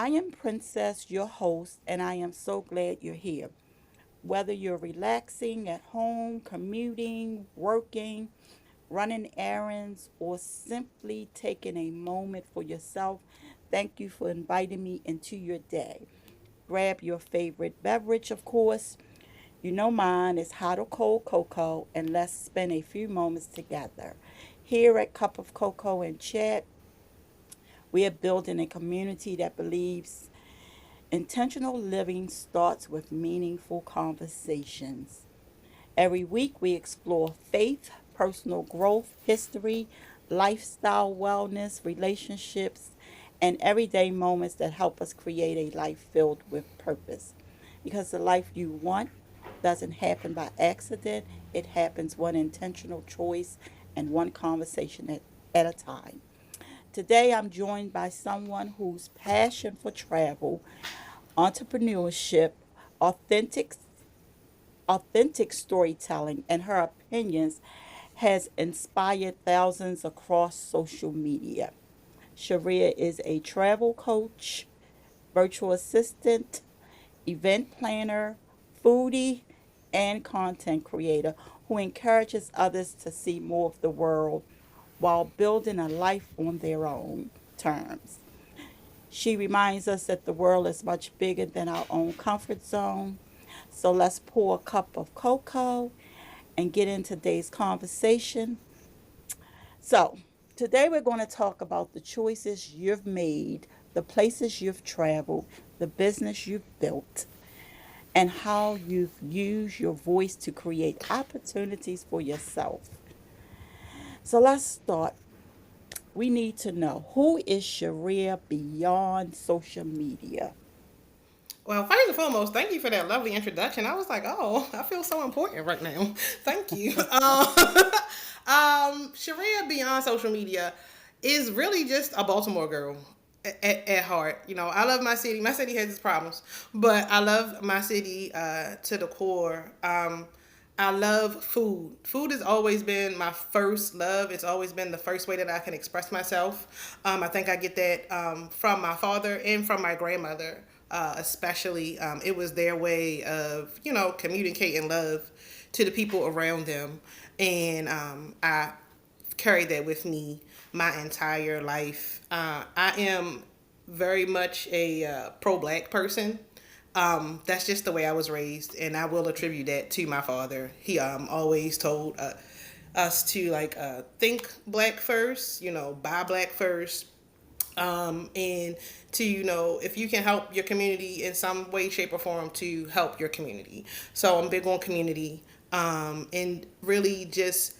I am Princess, your host, and I am so glad you're here. Whether you're relaxing at home, commuting, working, running errands, or simply taking a moment for yourself, thank you for inviting me into your day. Grab your favorite beverage, of course. You know mine is hot or cold cocoa, and let's spend a few moments together. Here at Cup of Cocoa and Chat, we are building a community that believes intentional living starts with meaningful conversations. Every week, we explore faith, personal growth, history, lifestyle, wellness, relationships, and everyday moments that help us create a life filled with purpose. Because the life you want doesn't happen by accident, it happens one intentional choice and one conversation at a time. Today, I'm joined by someone whose passion for travel, entrepreneurship, authentic authentic storytelling, and her opinions has inspired thousands across social media. Sherria is a travel coach, virtual assistant, event planner, foodie, and content creator who encourages others to see more of the world while building a life on their own terms. She reminds us that the world is much bigger than our own comfort zone. So let's pour a cup of cocoa and get into today's conversation. So, today we're going to talk about the choices you've made, the places you've traveled, the business you've built, and how you've used your voice to create opportunities for yourself. So, let's start. We need to know, who is Sharia beyond social media? Well, first and foremost, thank you for that lovely introduction. I was like, oh, I feel so important right now. Thank you. Sharia beyond social media is really just a Baltimore girl at heart. You know, I love my city. My city has its problems, but I love my city to the core. I love food. Food has always been my first love. It's always been the first way that I can express myself. I think I get that from my father and from my grandmother, especially. It was their way of, communicating love to the people around them. And I carried that with me my entire life. I am very much a pro-black person. That's just the way I was raised, and I will attribute that to my father. He always told us to think black first, buy black first, and to if you can help your community in some way, shape, or form, to help your community. So I'm big on community, and really just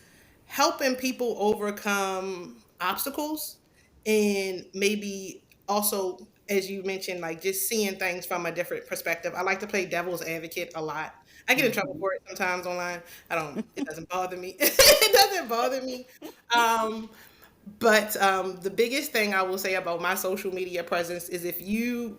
helping people overcome obstacles, and maybe also, as you mentioned, like just seeing things from a different perspective. I like to play devil's advocate a lot. I get in trouble Mhm. for it sometimes online. I don't. It doesn't bother me. It doesn't bother me. Um, but the biggest thing I will say about my social media presence is, if you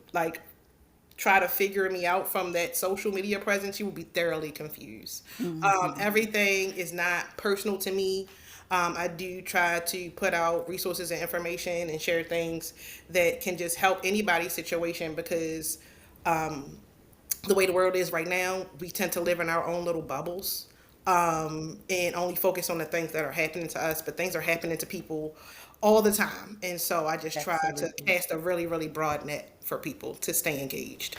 try to figure me out from that social media presence, you will be thoroughly confused. Mhm. Everything is not personal to me. I do try to put out resources and information and share things that can just help anybody's situation, because the way the world is right now, we tend to live in our own little bubbles, and only focus on the things that are happening to us, but things are happening to people all the time. And so I just try to Absolutely. cast a really, really broad net for people to stay engaged.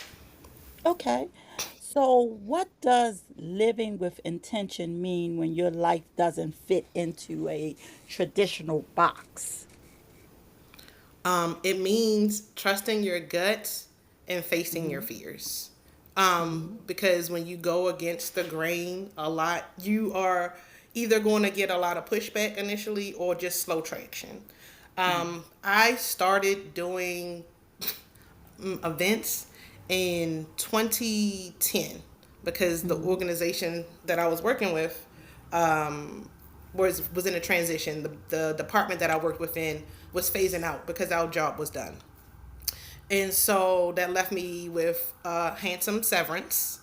Okay. So, what does living with intention mean when your life doesn't fit into a traditional box? It means trusting your gut and facing your Hmm. fears. Hmm. Because when you go against the grain a lot, you are either going to get a lot of pushback initially or just slow traction. I started doing events in 2010, because the Hmm. organization that I was working with was in a transition. The department that I worked within was phasing out because our job was done. And so that left me with a handsome severance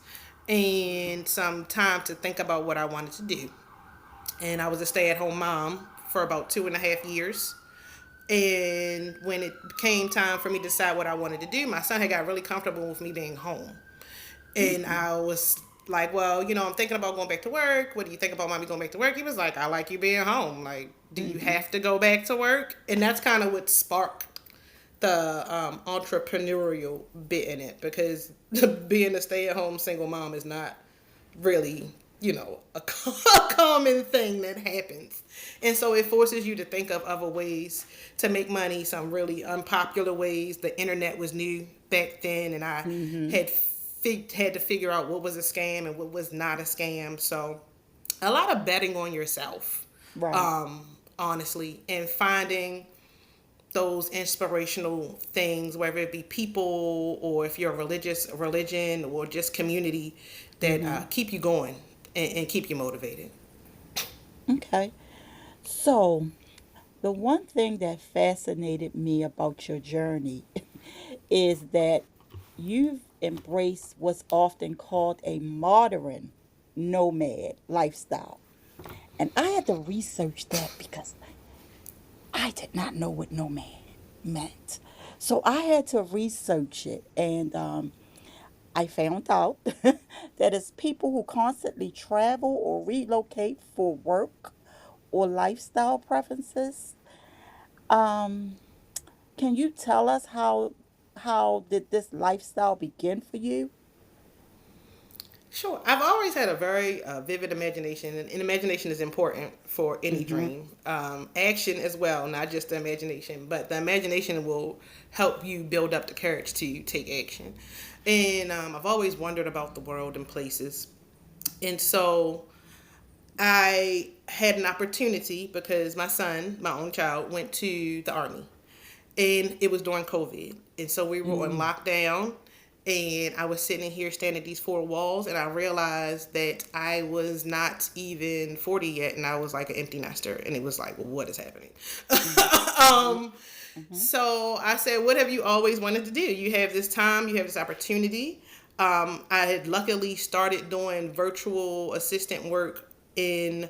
and some time to think about what I wanted to do. And I was a stay at home mom for about 2.5 years. And when it came time for me to decide what I wanted to do, my son had got really comfortable with me being home. And Mm-hmm. I was like, well, I'm thinking about going back to work. What do you think about mommy going back to work? He was like, I like you being home. Like, do you Mm-hmm. have to go back to work? And that's kind of what sparked the entrepreneurial bit in it, because being a stay-at-home single mom is not really a common thing that happens, and so it forces you to think of other ways to make money, some really unpopular ways. The internet was new back then, and I Mm-hmm. had to figure out what was a scam and what was not a scam. So a lot of betting on yourself, Right. um, honestly, and finding those inspirational things, whether it be people or if you're a religion or just community, that Mm-hmm. keep you going and keep you motivated. Okay. So, the one thing that fascinated me about your journey is that you've embraced what's often called a modern nomad lifestyle. And I had to research that because I did not know what nomad meant. So I had to research it, and I found out that it's people who constantly travel or relocate for work or lifestyle preferences. Um, can you tell us how did this lifestyle begin for you? Sure. I've always had a very vivid imagination, and imagination is important for any Mm-hmm. dream. Action as well, not just the imagination, but the imagination will help you build up the courage to take action. And I've always wondered about the world and places. And so I had an opportunity because my son, my own child, went to the army, and it was during COVID. And so we were on Mm. lockdown, and I was sitting here standing at these four walls, and I realized that I was not even 40 yet, and I was like an empty nester. And it was like, well, what is happening? Mm-hmm. um, Mm-hmm. so I said, what have you always wanted to do? You have this time, you have this opportunity. I had luckily started doing virtual assistant work in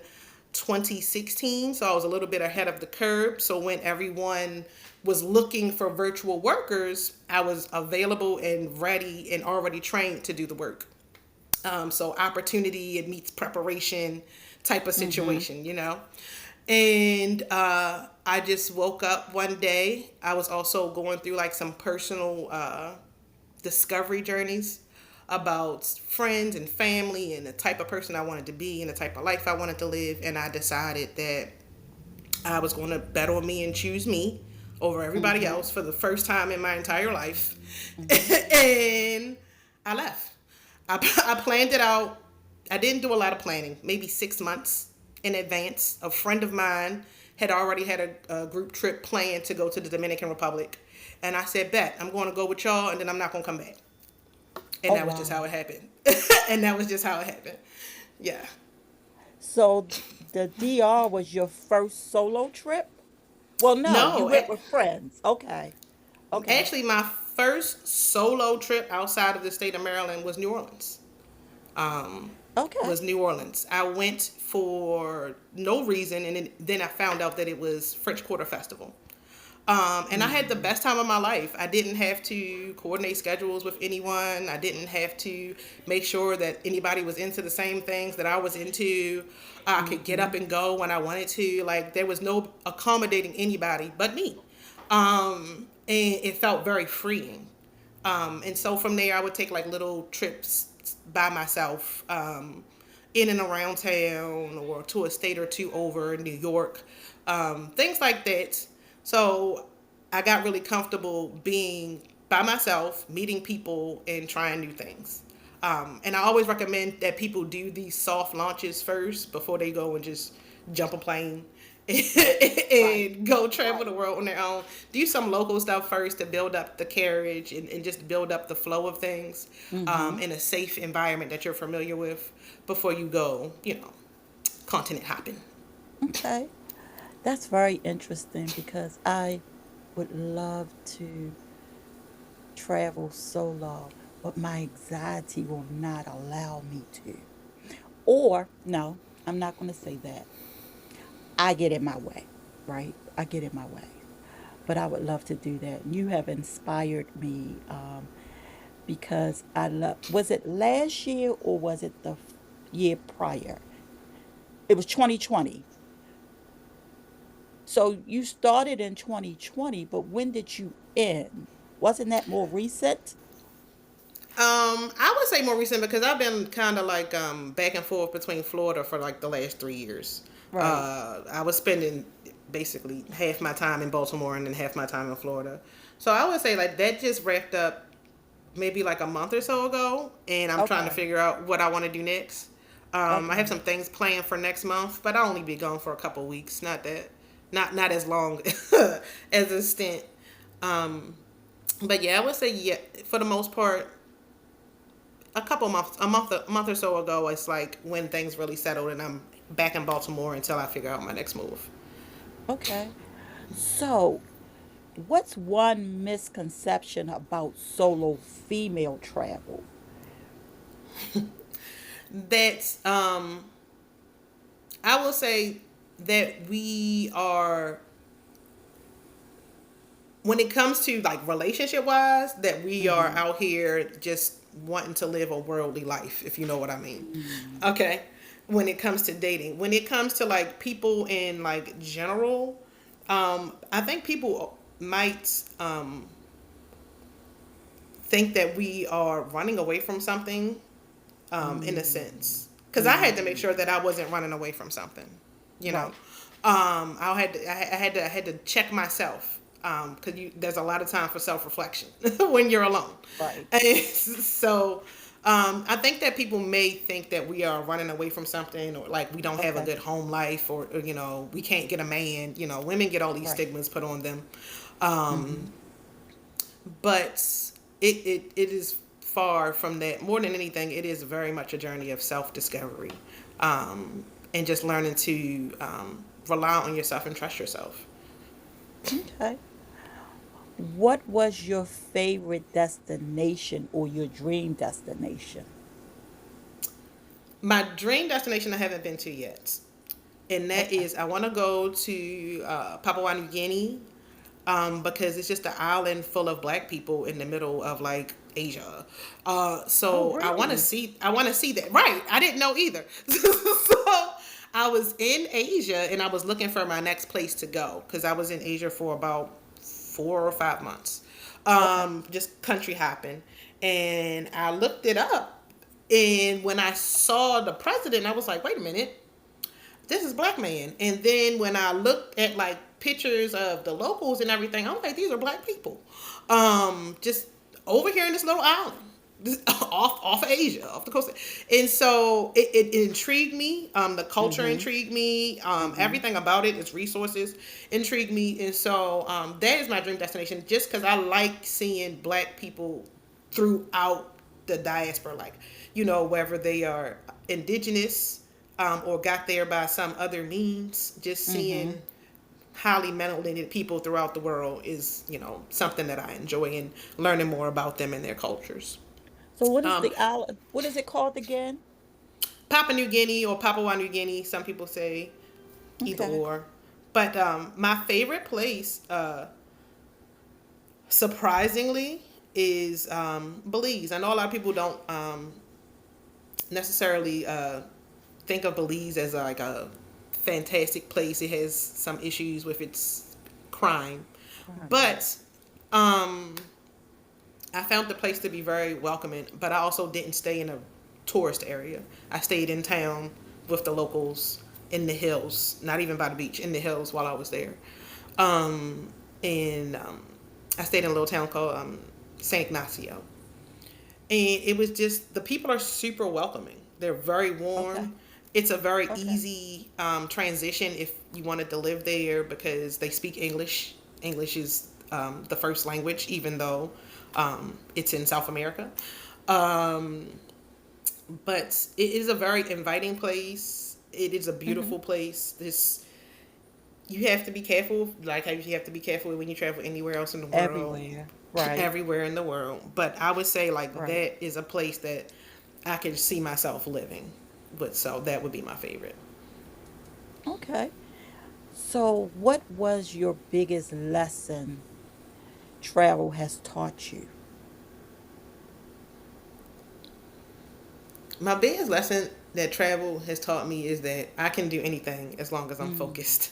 2016, so I was a little bit ahead of the curve. So when everyone was looking for virtual workers, I was available and ready and already trained to do the work. So opportunity, it meets preparation type of Mm-hmm. situation. And I just woke up one day. I was also going through like some personal discovery journeys about friends and family and the type of person I wanted to be and the type of life I wanted to live. And I decided that I was going to bet on me and choose me over everybody Mm-hmm. else for the first time in my entire life. Mm-hmm. And I left. I planned it out. I didn't do a lot of planning, maybe 6 months in advance. A friend of mine had already had a group trip planned to go to the Dominican Republic. And I said, bet, I'm going to go with y'all, and then I'm not going to come back. And Oh that was just how wow. it happened. And that was just how it happened. Yeah. So the DR was your first solo trip? Well, no, you No, went with friends. Okay. Okay. actually, my first solo trip outside of the state of Maryland was New Orleans. Um, Okay. was New Orleans. I went for no reason, and then I found out that it was French Quarter Festival. And I had the Mm-hmm. best time of my life. I didn't have to coordinate schedules with anyone. I didn't have to make sure that anybody was into the same things that I was into. I could get Mm-hmm. up and go when I wanted to. Like, there was no accommodating anybody but me. And it felt very freeing. And so from there, I would take like little trips by myself, in and around town or to a state or two over in New York, things like that. So I got really comfortable being by myself, meeting people, and trying new things. And I always recommend that people do these soft launches first before they go and just jump a plane Right. and go travel Right. the world on their own. Do some local stuff first to build up the carriage and just build up the flow of things, Mm-hmm. in a safe environment that you're familiar with before you go, continent hopping. Okay. That's very interesting because I would love to travel solo, but my anxiety will not allow me to. Or, no, I'm not going to say that. I get in my way, right? I get in my way. but I would love to do that. You have inspired me because I love. Was it last year or was it the year prior? It was 2020. So you started in 2020, but when did you end? Wasn't that more recent? I would say more recent because I've been kind of like back and forth between Florida for like the last 3 years. Right. I was spending basically half my time in Baltimore and then half my time in Florida. So I would say like that just wrapped up maybe like a month or so ago, and I'm trying to Okay. figure out what I want to do next. I have Okay. some things planned for next month, but I'll only be gone for a couple weeks. Not as long as a stint. Um, but yeah, I would say yeah for the most part a couple months, a month or so ago, it's like when things really settled, and I'm back in Baltimore until I figure out my next move. Okay. So, what's one misconception about solo female travel? That's I will say that we are when it comes to like relationship wise, that we are Mm-hmm. out here just wanting to live a worldly life, if you know what I mean. Mm. Okay. When it comes to dating, when it comes to like people in like general, I think people might think that we are running away from something, in a Mm. sense. Because I had to make Mm. sure that I wasn't running away from something, you know. Right. I had to check myself, because there's a lot of time for self reflection when you're alone, Right. and so I think that people may think that we are running away from something, or like we don't have a Okay. good home life, or we can't get a man. Women get all these Right. stigmas put on them, Mm-hmm. but it is far from that. More than anything, it is very much a journey of self discovery, and just learning to rely on yourself and trust yourself. Okay. What was your favorite destination or your dream destination? My dream destination I haven't been to yet, and that Okay. is I want to go to Papua New Guinea, because it's just an island full of black people in the middle of like Asia. Oh, So really? I want to see that. Right, I didn't know either. So I was in Asia and I was looking for my next place to go because I was in Asia for about 4 or 5 months, Okay. just country hopping, and I looked it up. And when I saw the president, I was like, wait a minute, this is black man. And then when I looked at like pictures of the locals and everything, I'm like, these are black people. Just over here in this little island. Off of Asia, off the coast. And so it intrigued me. The culture Mm-hmm. intrigued me. Mm-hmm. Everything about it, its resources intrigued me. And so that is my dream destination, just because I like seeing black people throughout the diaspora, like, whether they are indigenous, or got there by some other means. Just Mm-hmm. seeing highly melanated people throughout the world is, something that I enjoy, and learning more about them and their cultures. So what is Um, the island? What is it called again? Papua New Guinea or Papua New Guinea, some people say either Okay. or. But my favorite place, surprisingly, is Belize. I know a lot of people don't necessarily think of Belize as like a fantastic place. It has some issues with its crime, Right. but I found the place to be very welcoming. But I also didn't stay in a tourist area. I stayed in town with the locals in the hills, not even by the beach, in the hills while I was there. And I stayed in a little town called San Ignacio, and it was just the people are super welcoming. They're very Okay. warm. It's a very Okay. easy transition if you wanted to live there because they speak English. English is the first language, even though it's in South America. Um, but it is a very inviting place. It is a Mm-hmm. beautiful place. This You have to be careful, like how you have to be careful when you travel anywhere else in the world, Everywhere. Right. everywhere in the world. But I would say like Right. that is a place that I can see myself living. But so that would be my favorite. Okay. So, what was your biggest lesson travel has taught you? My biggest lesson that travel has taught me is that I can do anything as long as I'm Mm. focused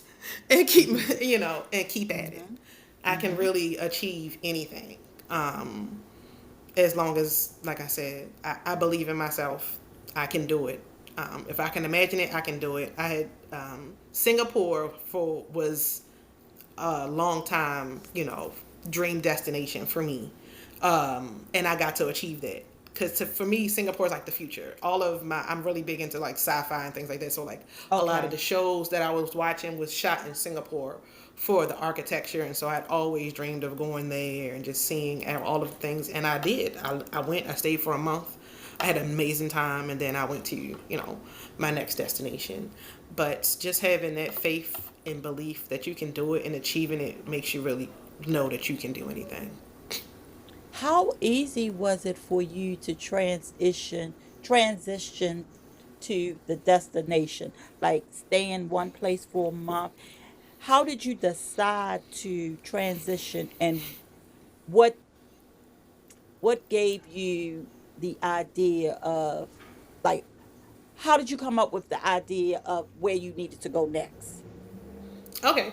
and keep, Mhm. and keep at it. Mhm. I can Mhm. really achieve anything. As long as, like I said, I believe in myself, I can do it. If I can imagine it, I can do it. I had Singapore for was a long time, dream destination for me, and I got to achieve that. Because for me, Singapore is like the future. I'm really big into like sci-fi and things like that. So like a lot of the Okay. shows that I was watching was shot in Singapore for the architecture, and so I'd always dreamed of going there and just seeing all of the things. And I did. I went. I stayed for a month. I had an amazing time, and then I went to my next destination. But just having that faith and belief that you can do it and achieving it makes you really know that you can do anything. How easy was it for you to transition to the destination? Like stay in one place for a month. How did you decide to transition, and what what gave you the idea of, like, how did you come up with the idea of where you needed to go next? Okay.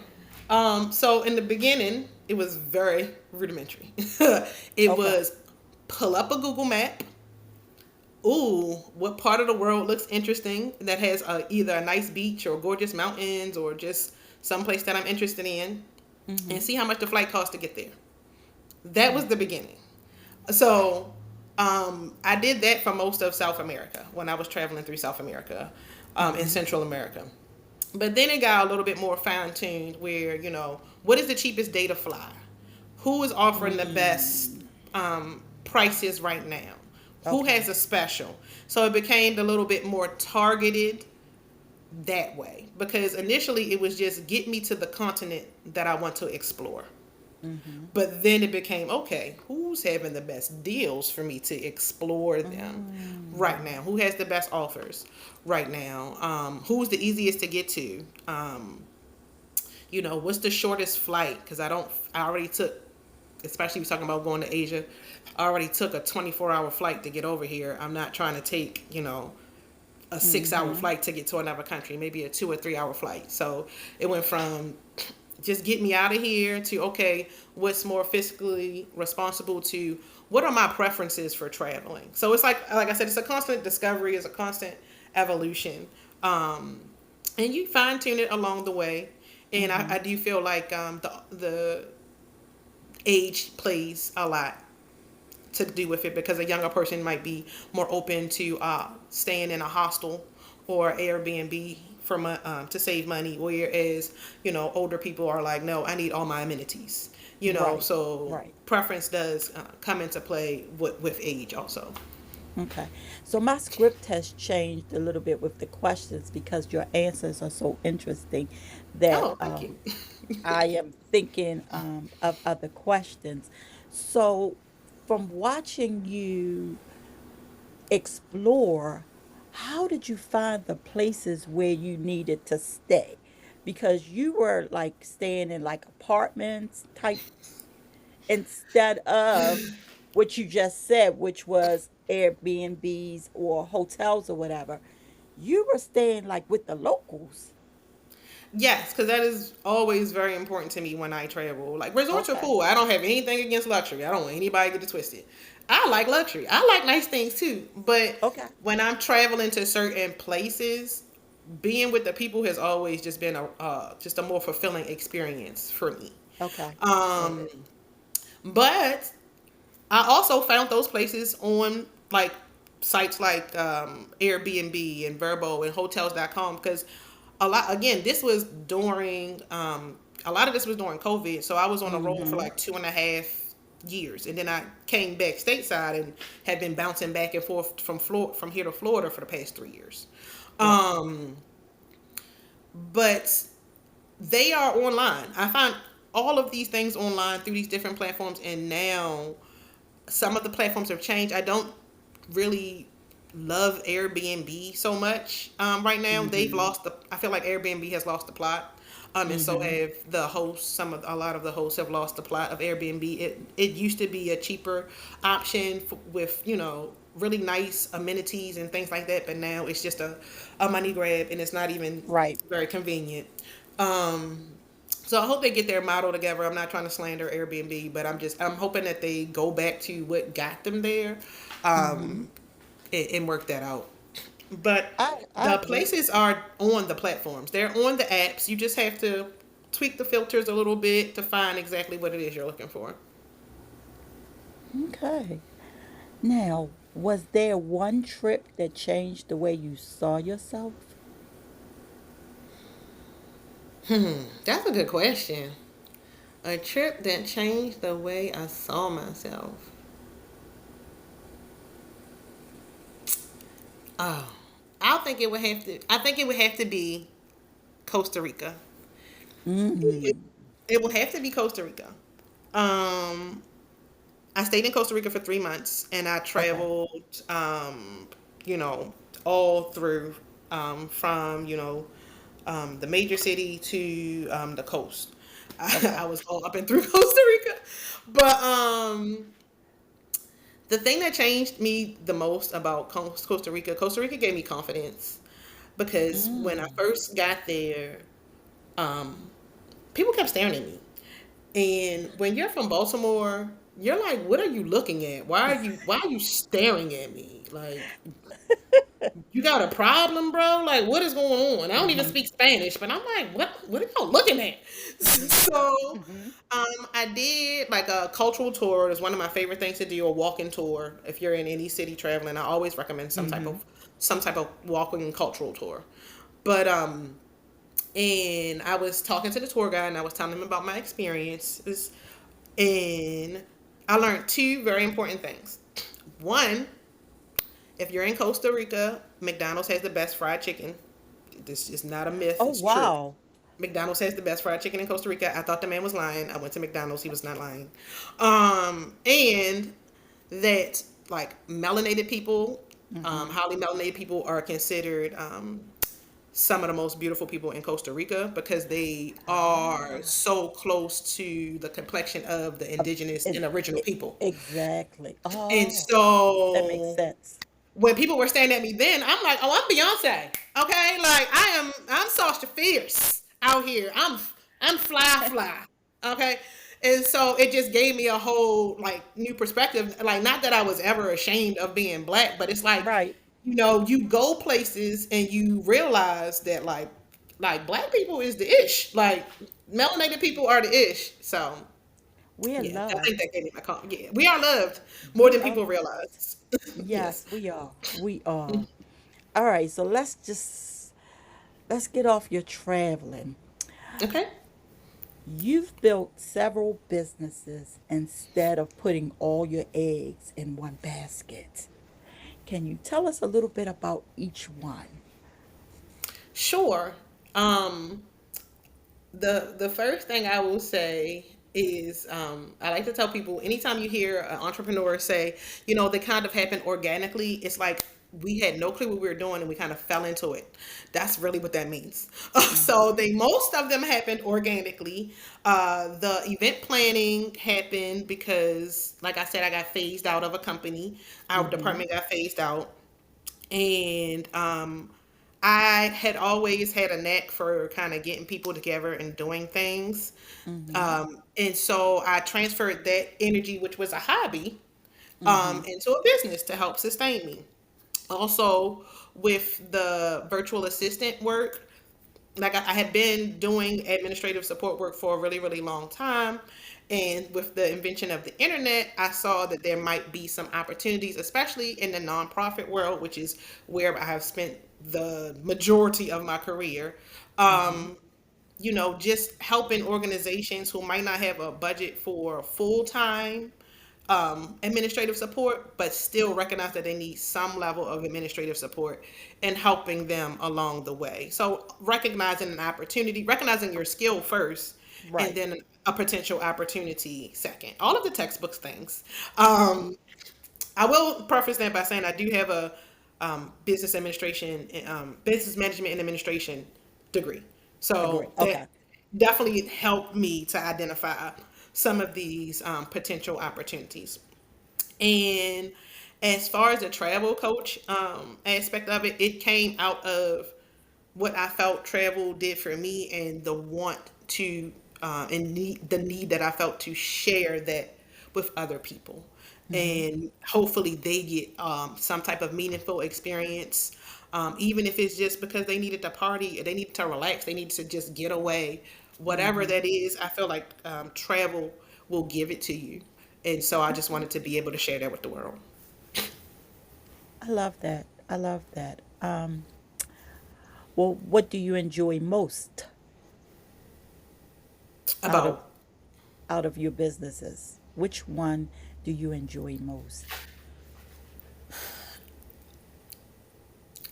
So in the beginning, it was very rudimentary. It Okay. was pull up a Google map. Ooh, what part of the world looks interesting that has either a nice beach or gorgeous mountains or just someplace that I'm interested in, and Mhm. see how much the flight costs to get there. That was the Okay. beginning. So I did that for most of South America when I was traveling through South America, in Mhm. Central America. But then it got a little bit more fine tuned where, what is the cheapest day to fly? Who is offering the best Mm. prices right now? Who has Okay. a special? So it became a little bit more targeted that way because initially it was just get me to the continent that I want to explore. Mhm. But then it became okay, who's having the best deals for me to explore them right Mm. now? Who has the best offers right now? Who's the easiest to get to? What's the shortest flight? Because I already took, especially if you're talking about going to Asia, I already took a 24-hour flight to get over here. I'm not trying to take, a 6 hour Mhm. flight to get to another country, maybe a 2 or 3 hour flight. So it went from just get me out of here to okay, what's more fiscally responsible to what are my preferences for traveling. So it's like I said, it's a constant discovery, it's a constant evolution, and you fine tune it along the way. And I Mhm. do feel like the age plays a lot to do with it because a younger person might be more open to staying in a hostel or Airbnb to save money, whereas older people are like, no, I need all my amenities. Right. So Right. preference does come into play with age also. Okay. So my script has changed a little bit with the questions because your answers are so interesting that Oh, thank you. I am thinking of other questions. So, from watching you explore, how did you find the places where you needed to stay? Because you were like staying in like apartments type instead of what you just said, which was Airbnbs or hotels or whatever. You were staying like with the locals. Yes, because that is always very important to me when I travel. Like resorts are Okay. cool. I don't have anything against luxury. I don't want anybody to get it twisted. I like luxury. I like nice things too. But Okay. when I'm traveling to certain places, being with the people has always just been a more fulfilling experience for me. Okay. Um, Okay. but I also found those places on like sites like Airbnb and Verbo and Hotels.com because a lot again this was during a lot of this was during COVID, so I was on a roll for Mm-hmm. like 2.5 years, and then I came back stateside and had been bouncing back and forth from here to Florida for the past 3 years. Right. Um, but they are online. I find all of these things online through these different platforms, and now some of the platforms have changed. I don't really love Airbnb so much right now. They've Mm-hmm. lost the. I feel like Airbnb has lost the plot. And so Mm-hmm. have the hosts. A lot of the hosts have lost the plot of Airbnb. It used to be a cheaper option with really nice amenities and things like that, but now it's just a money grab, and it's not even Right. very convenient. Um, so I hope they get their model together. I'm not trying to slander Airbnb, but I'm hoping that they go back to what got them there, Mm-hmm. and work that out. But I the agree. places are on the platforms. They're on the apps. You just have to tweak the filters a little bit to find exactly what it is you're looking for. Okay. Now, was there one trip that changed the way you saw yourself? That's a good question. A trip that changed the way I saw myself. Oh, I think it would have to be Costa Rica. It, Mm-hmm. it will have to be Costa Rica. Um, I stayed in Costa Rica for 3 months, and I Okay. traveled, you know, all through, from the major city to the coast. I Okay. was all up and through Costa Rica, but the thing that changed me the most about Costa Rica gave me confidence because when I Mm. first got there, um, people kept staring at me. And when you're from Baltimore, you're like, what are you looking at? Why are you staring at me? Like, you got a problem, bro? Like, what is going on? I don't even Mm-hmm. speak Spanish, but I'm like, what are y'all looking at? Mm-hmm. So, Mm-hmm. I did like a cultural tour. It's one of my favorite things to do, a walking tour. If you're in any city traveling, I always recommend Mm-hmm. some type of walking cultural tour. But and I was talking to the tour guide and I was telling him about my experiences, and I learned two very important things. One, if you're in Costa Rica, McDonald's has the best fried chicken. This is not a myth, Oh, it's true. wow. McDonald's has the best fried chicken in Costa Rica. I thought the man was lying. I went to McDonald's, he was not lying. And that like melanated people, Mm-hmm. highly melanated people are considered some of the most beautiful people in Costa Rica because they are Ah. so close to the complexion of the Uh, indigenous it, and original it, people. exactly. And Oh, that makes so sense. when people were staring at me then, I'm like, oh, I'm Beyonce. Okay? Like I'm Sasha Fierce out here. I'm fly. Okay? And so it just gave me a whole like new perspective. Like not that I was ever ashamed of being black, but it's like, Right. you go places and you realize that like black people is the ish. Like melanated people are the ish. So We are yeah, I think loved. that gave me my yeah. We are loved more We than are people loved. realize. Yes. Yes, we are. We are. All right, so let's get off your traveling. Okay. You've built several businesses instead of putting all your eggs in one basket. Can you tell us a little bit about each one? Sure. Um, the first thing I will say is I like to tell people anytime you hear an entrepreneur say, they kind of happened organically, it's like we had no clue what we were doing and we kind of fell into it. That's really what that means. So Mm-hmm. they most of them happened organically. The event planning happened because, like I said, I got phased out of a company. Our Mm-hmm. department got phased out, and I had always had a knack for kind of getting people together and doing things. Mm-hmm. And so I transferred that energy, which was a hobby, Mm-hmm. into a business to help sustain me. Also, with the virtual assistant work, like I had been doing administrative support work for a really, really long time. And with the invention of the internet, I saw that there might be some opportunities, especially in the nonprofit world, which is where I have spent the majority of my career. Mm-hmm. Just helping organizations who might not have a budget for full time administrative support, but still recognize that they need some level of administrative support and helping them along the way. So recognizing an opportunity, recognizing your skill first, and Right. then a potential opportunity second. All of the textbooks things. Um, I will preface that by saying I do have a business management and administration degree. Agree. So that Okay. definitely helped me to identify some of these potential opportunities. And as far as the travel coach aspect of it, it came out of what I felt travel did for me and the want to and the need that I felt to share that with other people. Mm-hmm. And hopefully they get some type of meaningful experience, even if it's just because they needed to party, they needed to relax, they need to just get away, whatever Mm-hmm. that is. I feel like travel will give it to you. And so I just Okay. wanted to be able to share that with the world. I love that. I love that. Well, what do you enjoy most out of About your businesses? Which one do you enjoy most?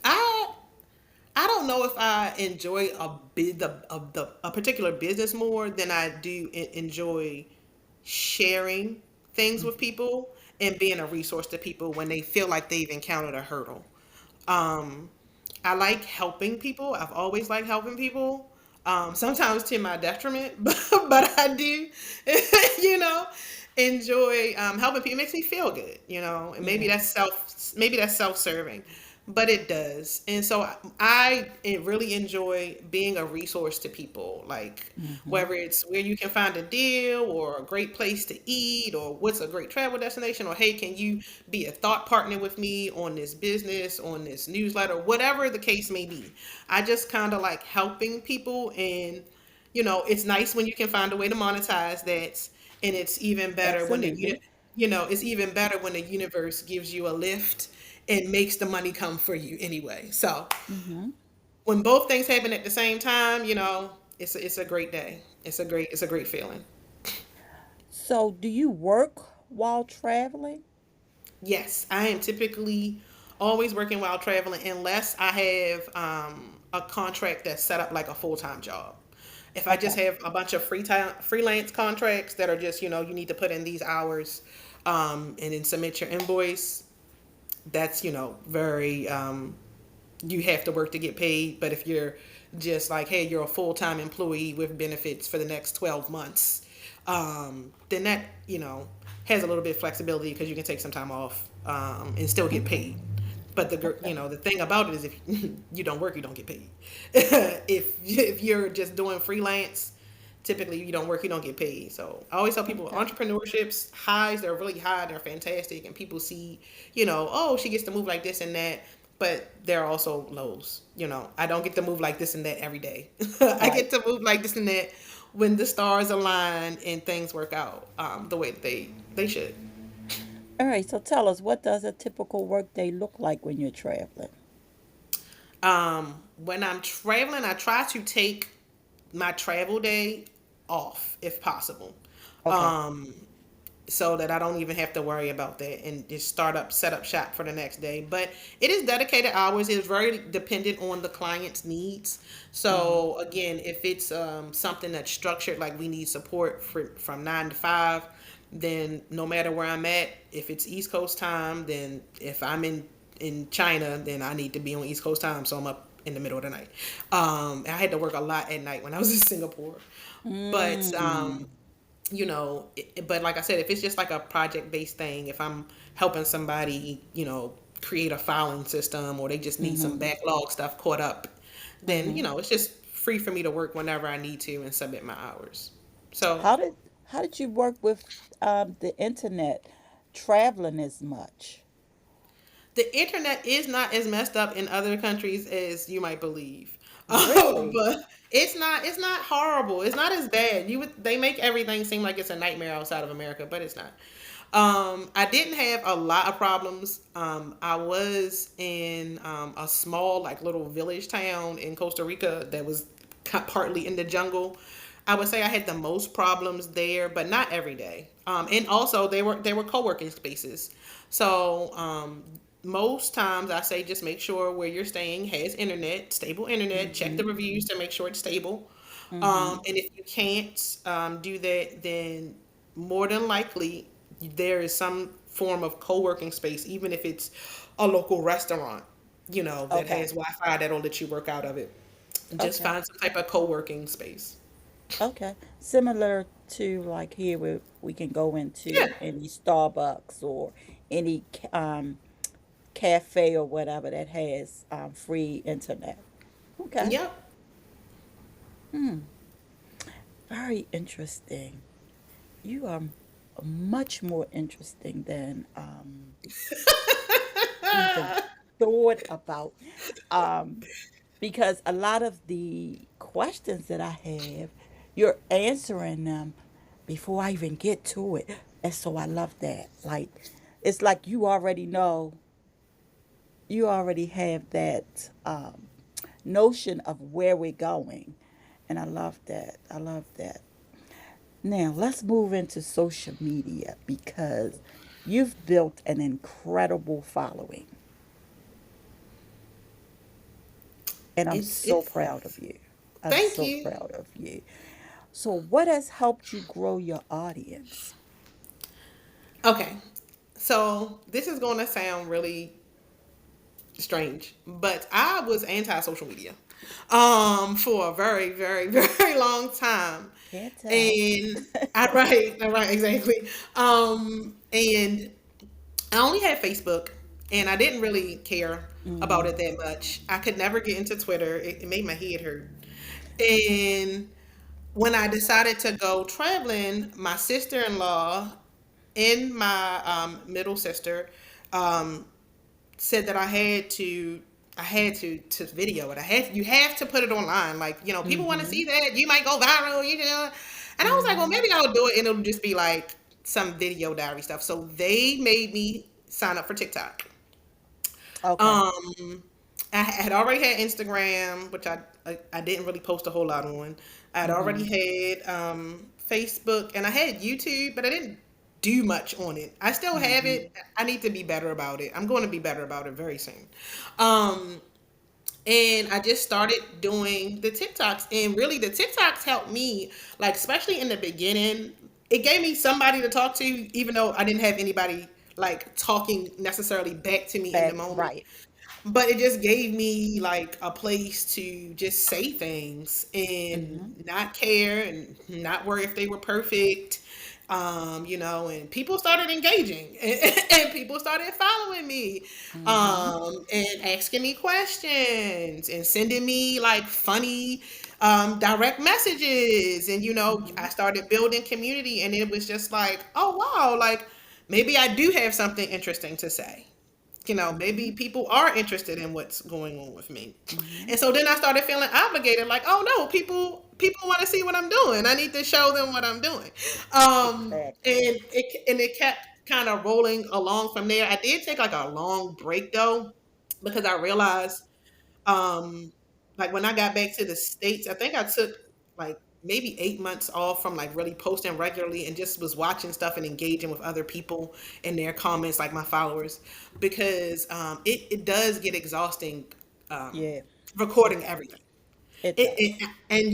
I I don't know if I enjoy a particular business more than I do enjoy sharing things with people and being a resource to people when they feel like they've encountered a hurdle. Um, I like helping people. I've always liked helping people. Sometimes to my detriment, but I do, you know, enjoy helping people. It makes me feel good, and Yeah. maybe that's self-serving, but it does. And so I really enjoy being a resource to people, like Mm-hmm. whether it's where you can find a deal or a great place to eat or what's a great travel destination, or hey, can you be a thought partner with me on this business, on this newsletter, whatever the case may be. I just kind of like helping people, and it's nice when you can find a way to monetize that, and it's even better when Absolutely. it's even better when the universe gives you a lift and makes the money come for you anyway. So Mm-hmm. when both things happen at the same time, it's a great day. It's a great feeling. So, do you work while traveling? Yes, I am typically always working while traveling unless I have a contract that's set up like a full-time job. If I just Okay. have a bunch of freelance contracts that are just, you need to put in these hours and then submit your invoice, that's, very you have to work to get paid. But if you're just like, hey, you're a full-time employee with benefits for the next 12 months, then that, has a little bit of flexibility because you can take some time off and still get Okay. paid. But Okay. the thing about it is if you don't work, you don't get paid. If you're just doing freelance, typically you don't work, you don't get paid. So I always tell people Okay. entrepreneurships highs, they're really high, they're fantastic, and people see, oh, she gets to move like this and that. But there are also lows. I don't get to move like this and that every day. I Right. get to move like this and that when the stars align and things work out the way that they should. All right. So, tell us, what does a typical workday look like when you're traveling? When I'm traveling, I try to take my travel day off if possible. Okay. So that I don't even have to worry about that and just set up shop for the next day. But it is dedicated hours. It's very dependent on the client's needs. Mm-hmm. So again, if it's something that's structured, like we need support from 9 to 5, then no matter where I'm at, if it's East Coast time, then if I'm in China, then I need to be on East Coast time. So I'm up in the middle of the night. I had to work a lot at night when I was in Singapore, but Mm. but like I said, if it's just like a project based thing, if I'm helping somebody, create a filing system or they just need some Mm-hmm. backlog stuff caught up, then, Mm-hmm. it's just free for me to work whenever I need to and submit my hours. So How did you work with the internet traveling as much? the internet is not as messed up in other countries as you might believe. Really? But it's not horrible. It's not as bad. They make everything seem like it's a nightmare outside of America, but it's not. I didn't have a lot of problems. I was in a small, like little village town in Costa Rica that was partly in the jungle. I would say I had the most problems there, but not every day. And also they were co-working spaces. So most times I say just make sure where you're staying has internet, stable internet. Check Mm-hmm. the reviews to make sure it's stable. Mm-hmm. And if you can't do that, then more than likely there is some form of co-working space, even if it's a local restaurant, that Okay. has Wi-Fi that'll let you work out of it. Just Okay. find some type of co-working space. Okay. Similar to like here, we can go Yeah. into any Starbucks or any cafe or whatever that has free internet. Okay. Yep. Hmm. Very interesting. You are much more interesting than even thought about. Um, because a lot of the questions that I have, you're answering them before I even get to it. And so I love that. Like, it's like you already have that notion of where we're going. And I love that. I love that. Now, let's move into social media because you've built an incredible following. And I'm so proud of It's you. I'm thank so you. proud of you. So, what has helped you grow your audience? Okay. So this is going to sound really strange, but I was anti social media for a very, very, very long time. Can't tell. And I right, exactly. And I only had Facebook, and I didn't really care about Mm-hmm. it that much. I could never get into Twitter. It made my head hurt. And when I decided to go traveling, my sister-in-law and my middle sister um, said that I had to video it. You have to put it online. Like, people want to Mm-hmm. see that. You might go viral. And I was like, well, Mm-hmm. maybe I'll do it and it'll just be like some video diary stuff. So they made me sign up for TikTok. Okay. Um, I had already had Instagram, which I didn't really post a whole lot on. I had already Mm-hmm. had Facebook, and I had YouTube, but I didn't do much on it. I still have Mm-hmm. it. I need to be better about it. I'm going to be better about it very soon. Um, and I just started doing the TikToks, and really the TikToks helped me, like especially in the beginning. It gave me somebody to talk to, even though I didn't have anybody like talking necessarily back to me in the Back moment, right. but it just gave me like a place to just say things and Mm-hmm. not care and not worry if they were perfect. And people started engaging and people started following me Mm-hmm. and asking me questions and sending me like funny direct messages. And Mm-hmm. I started building community, and it was just like, oh wow, like maybe I do have something interesting to say. Mm-hmm. Maybe people are interested in what's going on with me. Mm-hmm. And so then I started feeling obligated, like, oh no, people want to see what I'm doing. I need to show them what I'm doing. Exactly. And it kept kind of rolling along from there. I did take like a long break though, because I realized um, like when I got back to the States, I think I took like maybe 8 months off from like really posting regularly and just was watching stuff and engaging with other people in their comments, like my followers, because it does get exhausting um, Yeah, it recording does. everything. It It, does. it, and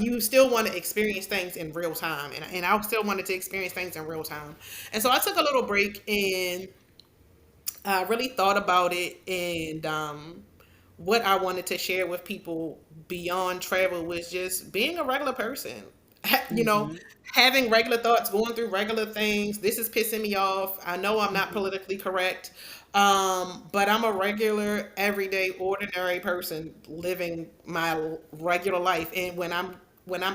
you still want to experience things in real time, and I still wanted to experience things in real time, and so I took a little break and I really thought about it, and what I wanted to share with people beyond travel was just being a regular person. You know, Mm-hmm. having regular thoughts, going through regular things. This is pissing me off. I know I'm not Mm-hmm. politically correct, but I'm a regular, everyday, ordinary person living my regular life. And when I'm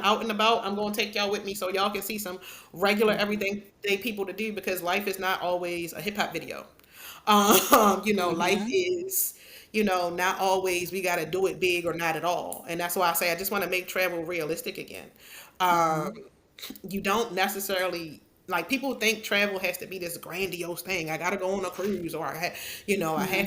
out and about, I'm gonna take y'all with me so y'all can see some regular, Mm-hmm. everyday people to do, because life is not always a hip hop video. Life Mm-hmm. is, not always we got to do it big or not at all. And that's why I say I just want to make travel realistic again. Um, Mm-hmm. you don't necessarily like people think travel has to be this grandiose thing. I got to go on a cruise, or I have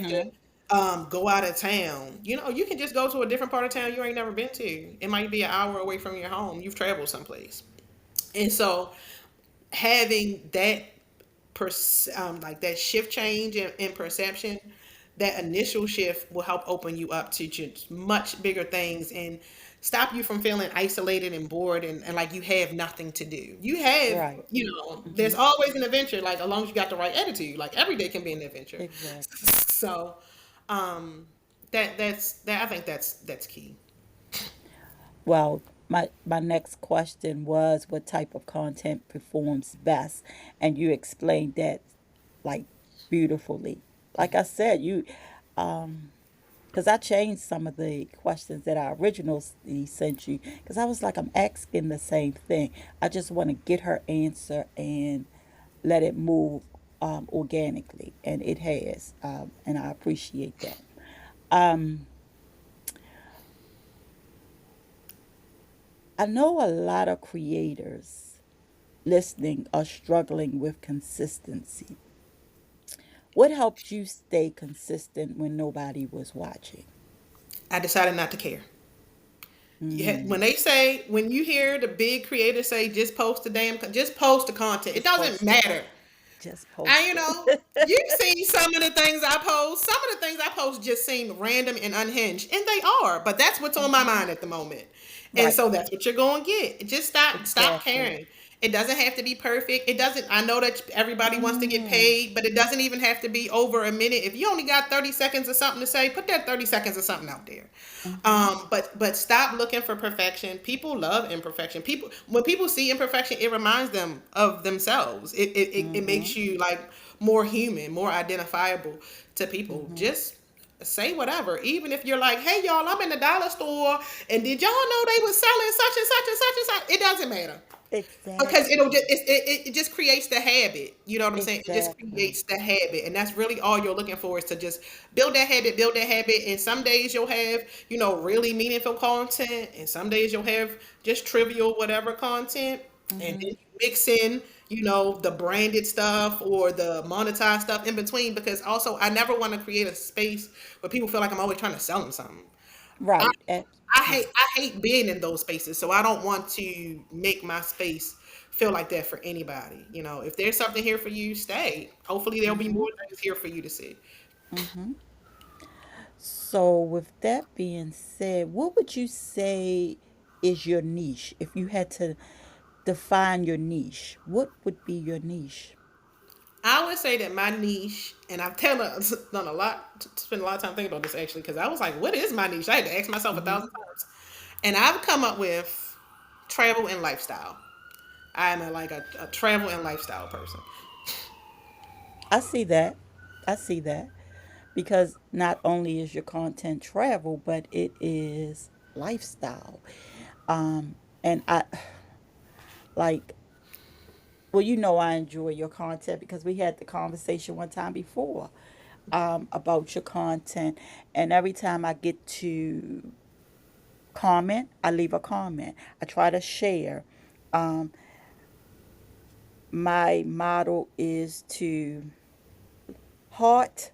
to Mm-hmm. go out of town. You can just go to a different part of town you ain't never been to. It might be an hour away from your home. You've traveled someplace. And so having that like that shift change in perception, that initial shift will help open you up to just much bigger things and stop you from feeling isolated and bored, and like you have nothing to do. Right. There's Mm-hmm. always an adventure, like as long as you got the right attitude, like every day can be an adventure. Exactly. So um I think that's key. Well, my next question was what type of content performs best, and you explained that like beautifully. Like I said, you because I changed some of the questions that I originally sent you because I was like, I'm asking the same thing. I just want to get her answer and let it move organically, and it has, and I appreciate that. Um, I know a lot of creators listening are struggling with consistency. What helped you stay consistent when nobody was watching? I decided not to care. When Mm, they say, when you hear the big creators say, just post the just post the content. It just doesn't post it. matter. Just I, post you've it. seen some of the things I post. Some of the things I post just seem random and unhinged, and they are. But that's what's on my Hmm. mind at the moment, and Right. so that's what you're going to get. Just stop Exactly. caring. It doesn't have to be perfect. It doesn't. I know that everybody wants to get Mm, paid, but it doesn't even have to be over a minute. If you only got 30 seconds of something to say, put that 30 seconds of something out there. mm-hmm, But stop looking for perfection. People love imperfection. People, when people see imperfection, it reminds them of themselves. It mm-hmm, makes you like more human, more identifiable to people. mm-hmm. Just say whatever, even if you're like, hey y'all, I'm in the dollar store, and did y'all know they was selling such and such and such and such? It doesn't matter, because it'll Exactly. just it just creates the habit. You know what I'm saying? It just Exactly. creates the habit, and that's really all you're looking for, is to just build that habit. And some days you'll have, really meaningful content, and some days you'll have just trivial whatever content, and then Mm-hmm. you mix in, the branded stuff or the monetized stuff in between. Because also, I never want to create a space where people feel like I'm always trying to sell them something. I, Right. Yeah. I hate being in those spaces, so I don't want to make my space feel like that for anybody. If there's something here for you, stay. Hopefully, there'll be Mm-hmm. more things here for you to see. Mm-hmm. So, with that being said, what would you say is your niche? If you had to define your niche, what would be your niche? I would say that my niche, and I've done a lot, spent a lot of time thinking about this actually, because I was like, what is my niche? I had to ask myself a Mm-hmm. thousand times, and I've come up with travel and lifestyle. I am a travel and lifestyle person. I see that. I see that. Because not only is your content travel, but it is lifestyle. And I like, well, I enjoy your content because we had the conversation one time before about your content. And every time I get to comment, I leave a comment. I try to share. Um, my motto is to heart,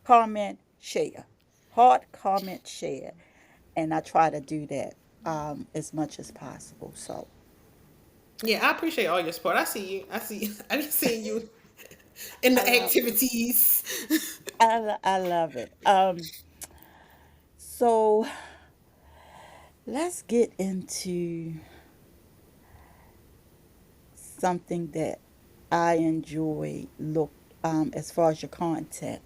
comment, share. Heart, comment, share. And I try to do that as much as possible. So Yeah, I appreciate all your support. I see you. I see. I be seeing you in I the love it. activities. I love it. So let's get into something that I enjoy. Look, as far as your content,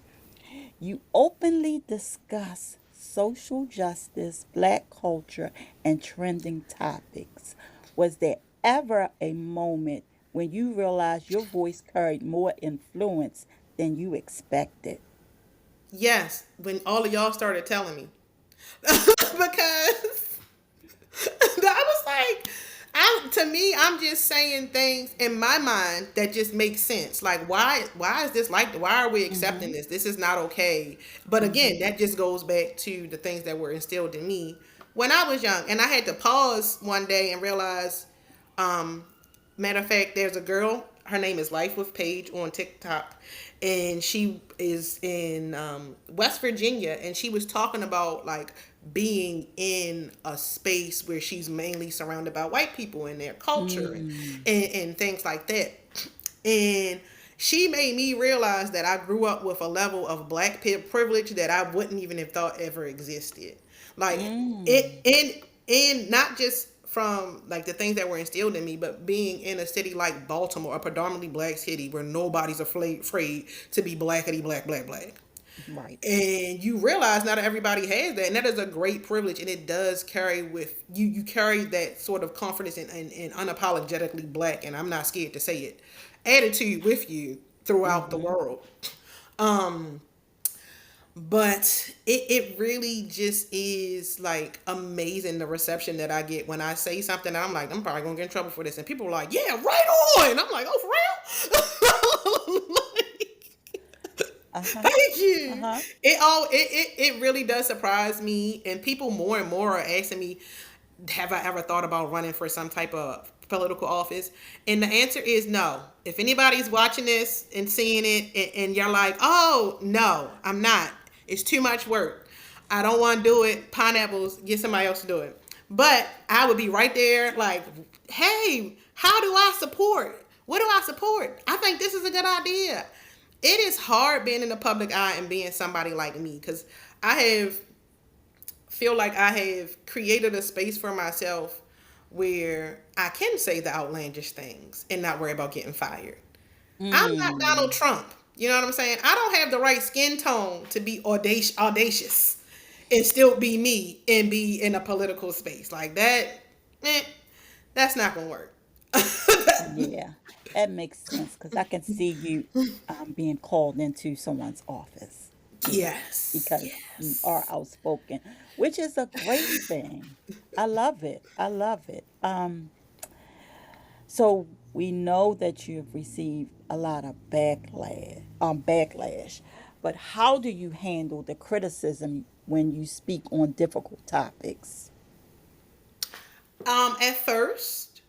you openly discuss social justice, black culture, and trending topics. Was there ever a moment when you realized your voice carried more influence than you expected? Yes, when all of y'all started telling me, because I was like, to me, I'm just saying things in my mind that just make sense. Like, why is this like? Why are we accepting Mm-hmm. this? This is not okay. But again, Mm-hmm. that just goes back to the things that were instilled in me when I was young, and I had to pause one day and realize. Um, Matter of fact, there's a girl. Her name is Life with Paige on TikTok, and she is in West Virginia, and she was talking about like being in a space where she's mainly surrounded by white people and their culture, and Mm. and things like that. And she made me realize that I grew up with a level of black privilege that I wouldn't even have thought ever existed. Like Mm. it in not just from like the things that were instilled in me, but being in a city like Baltimore, a predominantly black city where nobody's afraid to be blackity black black black. Right. And you realize not everybody has that, and that is a great privilege, and it does carry with you. You carry that sort of confidence and unapologetically black, and I'm not scared to say it, attitude with you throughout the Mm-hmm. world. Um, but it really just is like amazing the reception that I get when I say something. I'm like, I'm probably gonna get in trouble for this, and people are like, yeah, right on. I'm like, oh, for real. Uh-huh. Thank you. Uh-huh. It really does surprise me, and people more and more are asking me, have I ever thought about running for some type of political office? And the answer is no. If anybody's watching this and seeing it, and you're like, oh no, I'm not. It's too much work. I don't want to do it. Pineapples, get somebody else to do it. But I would be right there, like, hey, how do I support? What do I support? I think this is a good idea. It is hard being in the public eye and being somebody like me, because I have feel like I have created a space for myself where I can say the outlandish things and not worry about getting fired. I'm not Donald Mm. Trump. You know what I'm saying? I don't have the right skin tone to be audacious and still be me and be in a political space like that. Eh, that's not gonna work. Yeah, that makes sense because I can see you being called into someone's office. Yeah, Yes, because you are yes. outspoken, which is a great thing. I love it. I love it. So we know that you've received a lot of backlash, but how do you handle the criticism when you speak on difficult topics? At first,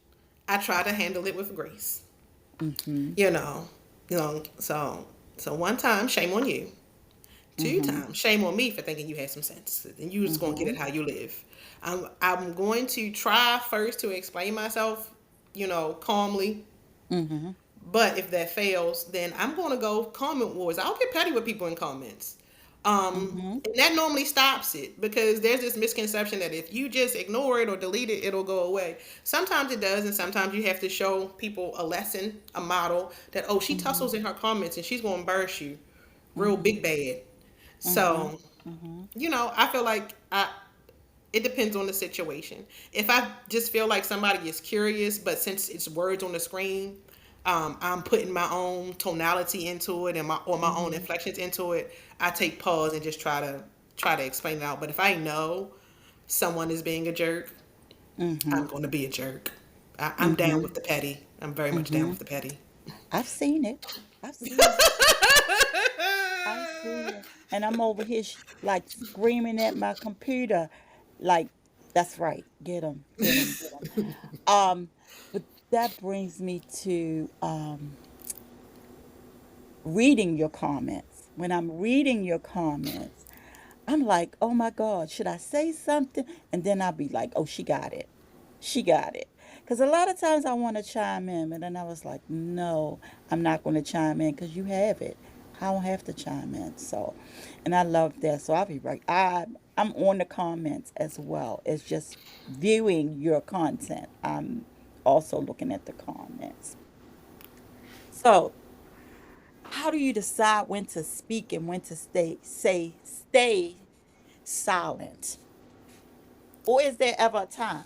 I try to handle it with grace. Mm-hmm. You know, so one time, shame on you. Two Mm-hmm. times, shame on me for thinking you had some sense, and you just gonna get Mm-hmm. it how you live. I'm going to try first to explain myself, calmly. Mm-hmm. But if that fails, then I'm going to go comment wars. I'll get petty with people in comments. Mm-hmm. And that normally stops it, because there's this misconception that if you just ignore it or delete it, it'll go away. Sometimes it does, and sometimes you have to show people a lesson, a model that, oh, she Mm-hmm. tussles in her comments and she's going to embarrass you real Mm-hmm. big bad. Mm-hmm. So, Mm-hmm. I feel like it depends on the situation. If I just feel like somebody is curious, but since it's words on the screen, I'm putting my own tonality into it and my own Mm-hmm. inflections into it. I take pause and just try to explain it out. But if I know someone is being a jerk, Mm-hmm. I'm going to be a jerk. I'm down Mm-hmm. with the petty. I'm very much down Mm-hmm. with the petty. I've seen it. I've seen it. I see it. And I'm over here like screaming at my computer, like, that's right. Get him, get him, get him. But that brings me to reading your comments. When I'm reading your comments, I'm like, oh my God, should I say something? And then I'll be like, oh, she got it. She got it. Because a lot of times I want to chime in, but then I was like, no, I'm not going to chime in because you have it. I don't have to chime in. So, and I love that. So I'll be right. I'm on the comments as well. It's just viewing your content. I'm also looking at the comments. So, how do you decide when to speak and when to stay silent? Or is there ever a time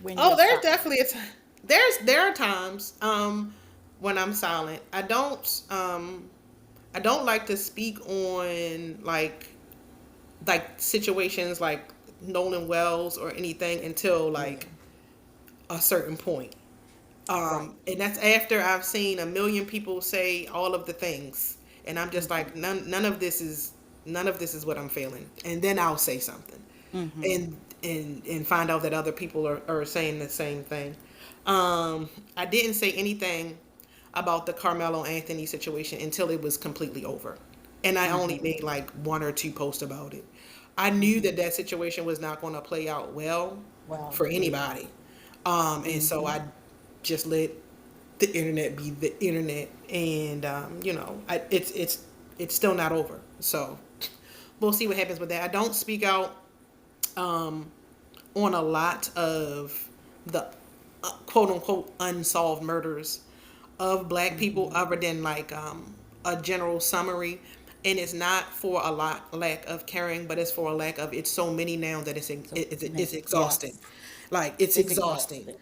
when Oh, you're there's silent? definitely a time. There are times when I'm silent. I don't like to speak on like situations like Nolan Wells or anything until Yeah, like a certain point. right. And that's after I've seen a million people say all of the things, and I'm just Mm-hmm. like, none of this is what I'm feeling, and then I'll say something, Mm-hmm. and find out that other people are saying the same thing. I didn't say anything about the Carmelo Anthony situation until it was completely over, and I only Mm-hmm. made like one or two posts about it. I knew Mm-hmm. that situation was not going to play out well Well, for yeah. anybody. And so Mm-hmm. I just let the internet be the internet, and it's still not over. So we'll see what happens with that. I don't speak out um, on a lot of the quote unquote unsolved murders of black people, Mm-hmm. other than like a general summary. And it's not for a lack of caring, but it's for a lack of, it's so many now that So it's exhausting. yes, Like it's it's exhausting. exhausting.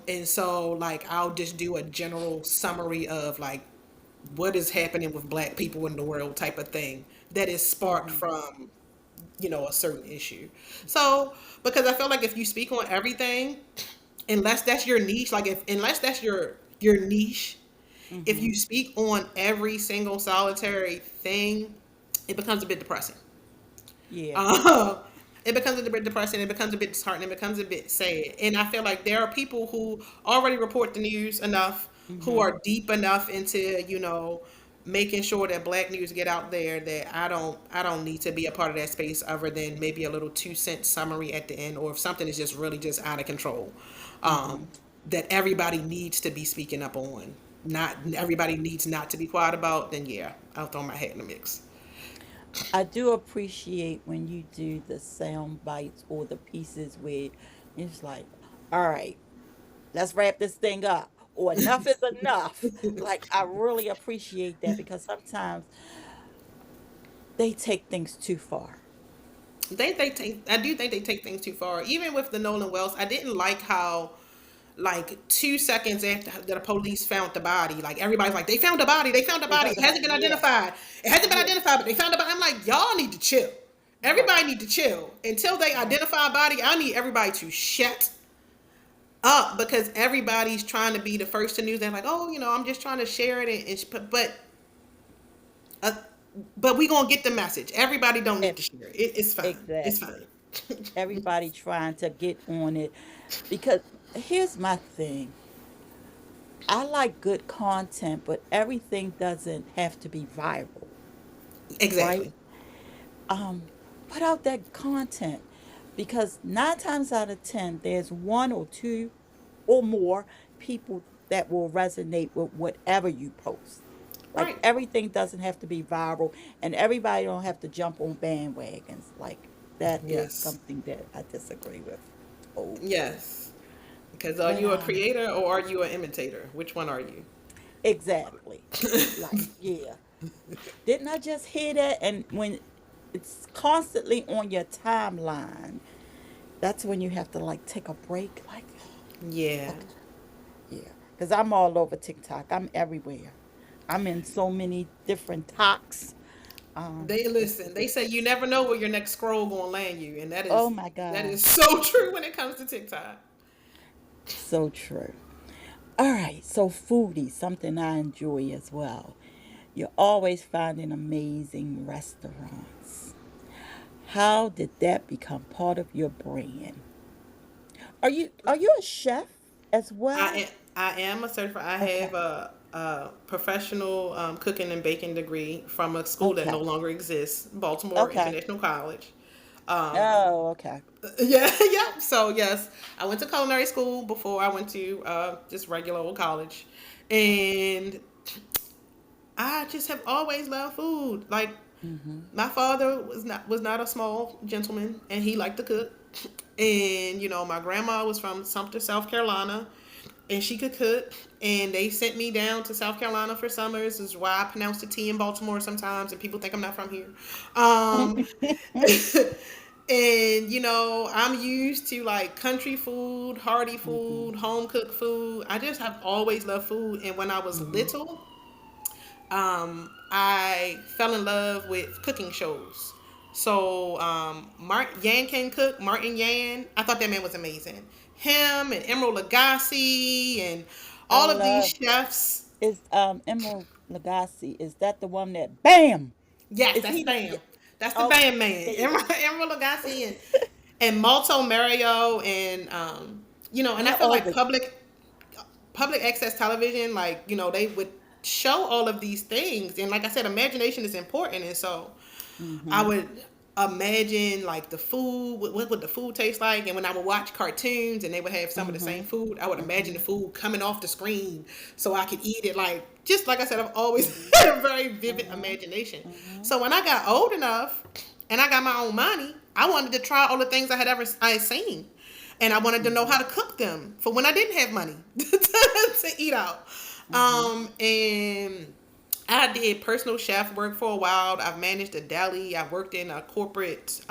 And so like I'll just do a general summary of like what is happening with black people in the world type of thing that is sparked Hmm. from, a certain issue. So, because I feel like if you speak on everything, unless that's your niche, like if unless that's your niche, if Hmm. you speak on every single solitary thing, it becomes a bit depressing. Yeah. Uh, it becomes a bit depressing. It becomes a bit disheartening. It becomes a bit sad. And I feel like there are people who already report the news enough, who Hmm. are deep enough into, making sure that black news get out there, that I don't need to be a part of that space other than maybe a little 2 cent summary at the end, or if something is just really just out of control, Hmm. that everybody needs to be speaking up on. Not everybody needs not to be quiet about. Then yeah, I'll throw my hat in the mix. I do appreciate when you do the sound bites or the pieces where it's like, all right, let's wrap this thing up, or enough is enough. Like, I really appreciate that because sometimes they take things too far. They take, I do think they take things too far. Even with the Nolan Wells, I didn't like how like 2 seconds after the police found the body, like everybody's like, they found the body, they found the They body. found It the hasn't body. been Yeah. identified. It hasn't been Yeah. identified, but they found the body. I'm like, y'all need to chill. Right. Everybody need to chill. Until they Right. identify a body, I need everybody to shut up, because everybody's trying to be the first to news. They're like, oh, I'm just trying to share it, uh, but we gonna get the message. Everybody don't need E- to share it. It's fine. It's exactly. fine. Everybody trying to get on it because here's my thing. I like good content, but everything doesn't have to be viral, right? Exactly. um Put out that content because 9 times out of 10 there's one or two or more people that will resonate with whatever you post. Like Right. everything doesn't have to be viral and everybody don't have to jump on bandwagons. Like that is Yes. something that I disagree with totally. Yes. Because are But you a creator or are you an imitator? Which one are you? exactly. Like yeah. Didn't I just hear that? And when it's constantly on your timeline, that's when you have to like take a break. Like, Yeah. okay, yeah, because I'm all over TikTok. I'm everywhere. I'm in so many different talks. They listen. It's They say you never know where your next scroll gonna land you, and that oh is my that god, is so true when it comes to TikTok. so true. All right, so foodie, something I enjoy as well. You're always finding amazing restaurants. How did that become part of your brand? Are you a chef as I well? am, I am a certified. I have Okay. a professional cooking and baking degree from a school that no Okay. longer exists, Baltimore Okay. International College. Oh, okay. Yeah, yeah. So yes, I went to culinary school before I went to just regular old college, and I just have always loved food. Like Mhm. my father was not a small gentleman, and he liked to cook. And my grandma was from Sumter, South Carolina, and she could cook. And they sent me down to South Carolina for summers. Is why I pronounce the T in Baltimore sometimes, and people think I'm not from here. Um, and I'm used to like country food, hearty Mhm. food, home cooked food. I just have always loved food. And when I was Mhm. little, I fell in love with cooking shows. So Yan can cook, Martin Yan. I thought that man was amazing. Him and Emerald Lagasse and I all of these love chefs. is Emerald Lagasse. Is that the one that bam? Yes, Is that's he the the band. That's the band man. okay? Emerald Lagasse and Malto Mario and and I Yeah, feel all like the public access television, like they would show all of these things, and like I said, imagination is important, and so I mhm. would imagine like the food, what would the food taste like, and when I would watch cartoons and they would have some of the same Mhm. food, I would imagine the Mhm. food coming off the screen so I could eat it. Like just like I said, I've always Mhm. had a very vivid Mhm. imagination. Mhm. So when I got old enough and I got my own money, I wanted to try all the things I had seen, and I wanted to know how Mhm. to cook them for when I didn't have money to eat out. Mhm. And I did personal chef work for a while. I've managed a deli. I worked in a corporate,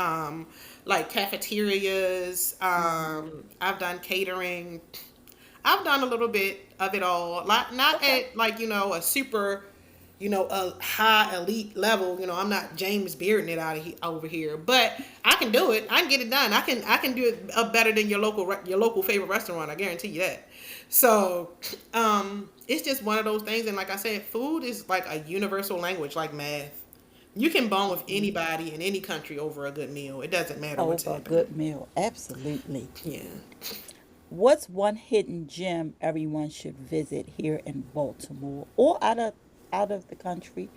like cafeterias. Mm-hmm. I've done catering. I've done a little bit of it all. Not Okay. at like a super, a high elite level. I'm not James Bearding it over here, but I can do it. I can get it done. I can do it better than your local favorite restaurant. I guarantee you that. So, it's just one of those things. And like I said, food is like a universal language, like math. You can bond with Mm-hmm. anybody in any country over a good meal. It doesn't matter what's Over a happening. good meal. Absolutely. Yeah. What's one hidden gem everyone should visit here in Baltimore or out of the country?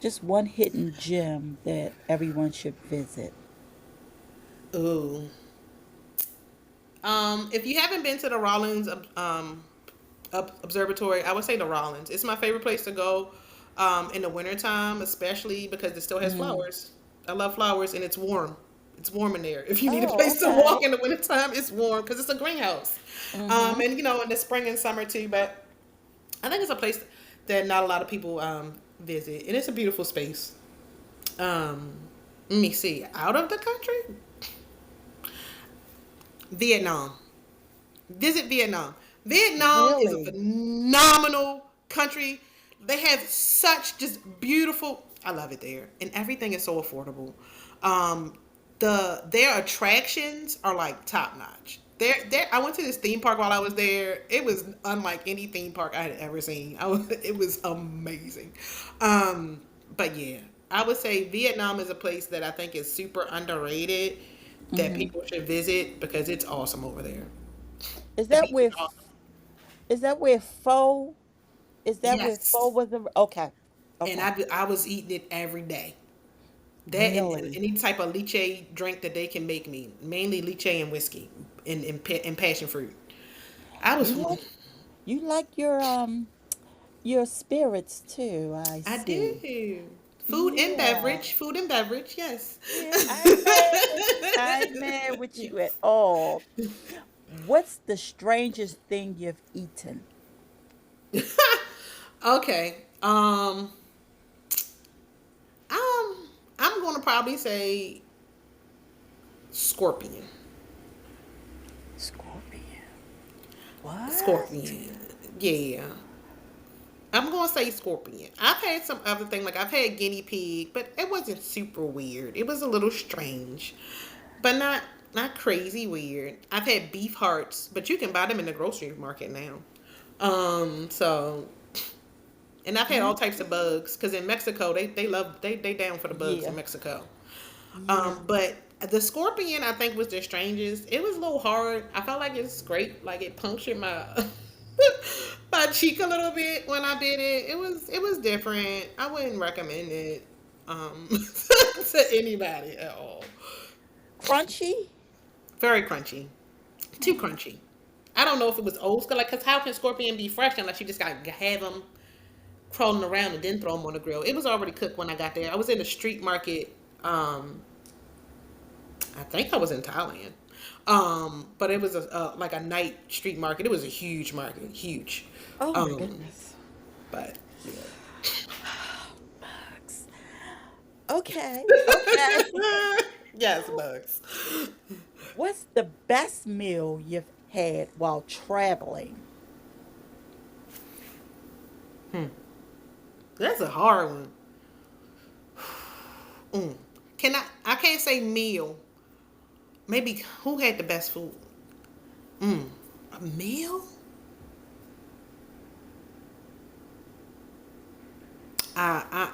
Just one hidden gem that everyone should visit. Ooh. If you haven't been to the Rollins Observatory, I would say the Rollins. It's my favorite place to go in the wintertime, especially because it still has Mm. flowers. I love flowers and it's warm. It's warm in there. If you need a Oh, place to okay. walk in the wintertime, it's warm because it's a greenhouse. Mm-hmm. And in the spring and summer too. But I think it's a place that not a lot of people visit, and it's a beautiful space. Um, Let me see. Out of the country, Vietnam. Visit Vietnam. Vietnam is a Really? phenomenal country. They have such just beautiful. I love it there, and everything is so affordable. Um, their attractions are like top notch. I went to this theme park while I was there. It was unlike any theme park I had ever seen. It was amazing. Um, but yeah, I would say Vietnam is a place that I think is super underrated that Mm-hmm. people should visit because it's awesome over there. Is The that beach is where awesome. is that where pho is that where pho Yes. was okay. And Okay. I was eating it every day. That and Really? any type of lychee drink that they can make me, mainly lychee and whiskey and passion fruit. I was, You like you like your spirits too, I I see. do. Yeah. Food and beverage, yes. Yeah, I ain't mad with you at all. What's the strangest thing you've eaten? Okay. I'm gonna probably say scorpion. Scorpion. What? Scorpion. Yeah. I'm gonna say scorpion. I've had some other thing like I've had guinea pig, but it wasn't super weird. It was a little strange, but not crazy weird. I've had beef hearts, but you can buy them in the grocery market now. So and I've had all Mm, types of bugs because in Mexico they down for the bugs yeah. in Mexico. Yeah. But the scorpion I think was the strangest. It was a little hard. I felt like it scraped, like it punctured my my cheek a little bit when I did it. It was different. I wouldn't recommend it to anybody at all. Crunchy? Very crunchy, too Mm. crunchy. I don't know if it was old school, like, cause how can scorpion be fresh unless you just gotta have them crawling around and then throw them on the grill? It was already cooked when I got there. I was in the street market. I think I was in Thailand. But it was like a night street market. It was a huge market, huge. Oh my Um, goodness. but Bugs. Okay. Okay. yeah. Yes, bugs. What's the best meal you've had while traveling? That's a hard one. Mm. Can I can't say meal. Maybe who had the best food? A meal?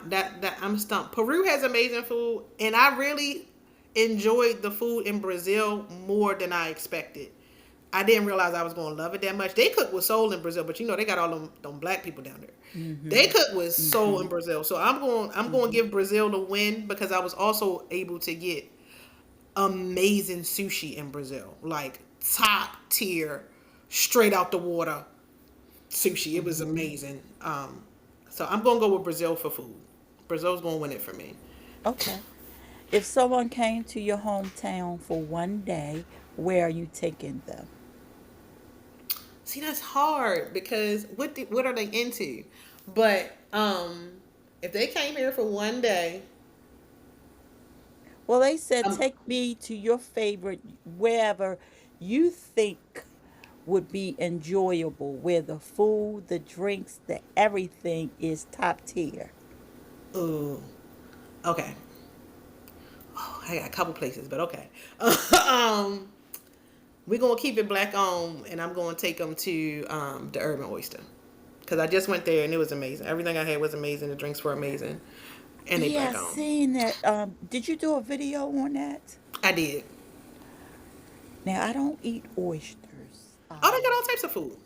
That I'm stumped. Peru has amazing food, and I really enjoyed the food in Brazil more than I expected. I didn't realize I was going to love it that much. They cook with soul in Brazil, but they got all them black people down there. They Mm-hmm. cook with soul Mm-hmm. in Brazil, so I'm going to Mm-hmm. give Brazil the win because I was also able to get amazing sushi in Brazil, like top tier, straight out the water sushi. It was Mm-hmm. amazing. So I'm gonna go with Brazil for food. Brazil's gonna win it for me. Okay. If someone came to your hometown for one day, where are you taking them? See, that's hard because what are they into? But Um, if they came here for one day, Well, they said um, take me to your favorite wherever you think would be enjoyable, where the food, the drinks, the everything is top tier. ooh, okay. Oh, I got a couple places, but okay. um, we're gonna keep it black on, and I'm gonna take them to the Urban Oyster because I just went there and it was amazing. Everything I had was amazing. The drinks were amazing, and they Yeah, black I on. seen that. Did you do a video on that? I did. Now I don't eat oysters. Oh, they got all types of food.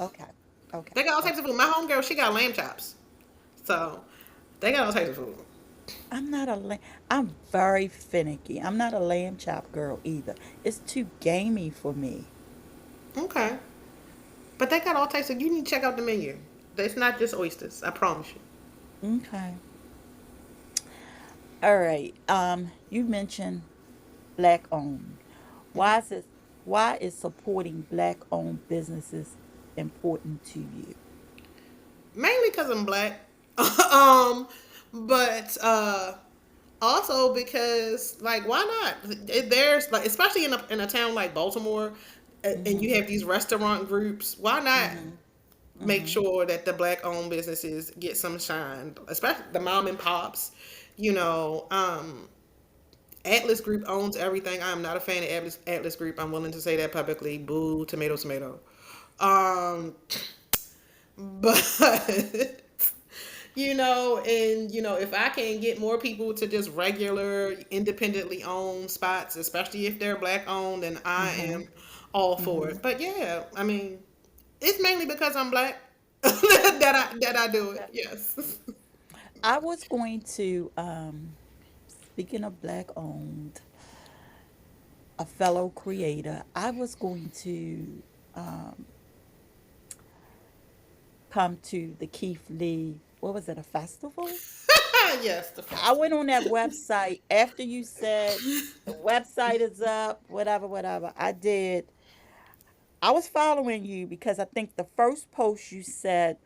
Okay, okay, They got all types of okay. food. My homegirl, she got lamb chops, so they got all types of food. I'm not a lamb. I'm very finicky. I'm not a lamb chop girl either. It's too gamey for me. Okay, but they got all types of. You need to check out the menu. It's not just oysters. I promise you. Okay. All right. You mentioned black owned. Why is it why is supporting black owned businesses important to you? Mainly because I'm black. um, but also because like why not? There's like especially in a town like Baltimore, and you Mhm. have these restaurant groups. Why not Mhm. make Mhm. sure that the black owned businesses get some shine, especially the mom and pops? You know, Atlas Group owns everything. I'm not a fan of Atlas Group. I'm willing to say that publicly. Boo, tomato, tomato. Um, but if I can get more people to just regular independently owned spots, especially if they're black owned, then I Mhm. am all for Mhm. it. But yeah, I mean, it's mainly because I'm black that I do it. Yes. I was going to speaking of black owned, a fellow creator, I was going to um come to the Keith Lee, what was it, a festival? Yes, the I festival. went on that website after you said the website is up, whatever, whatever. I did. I was following you because I think the first post you said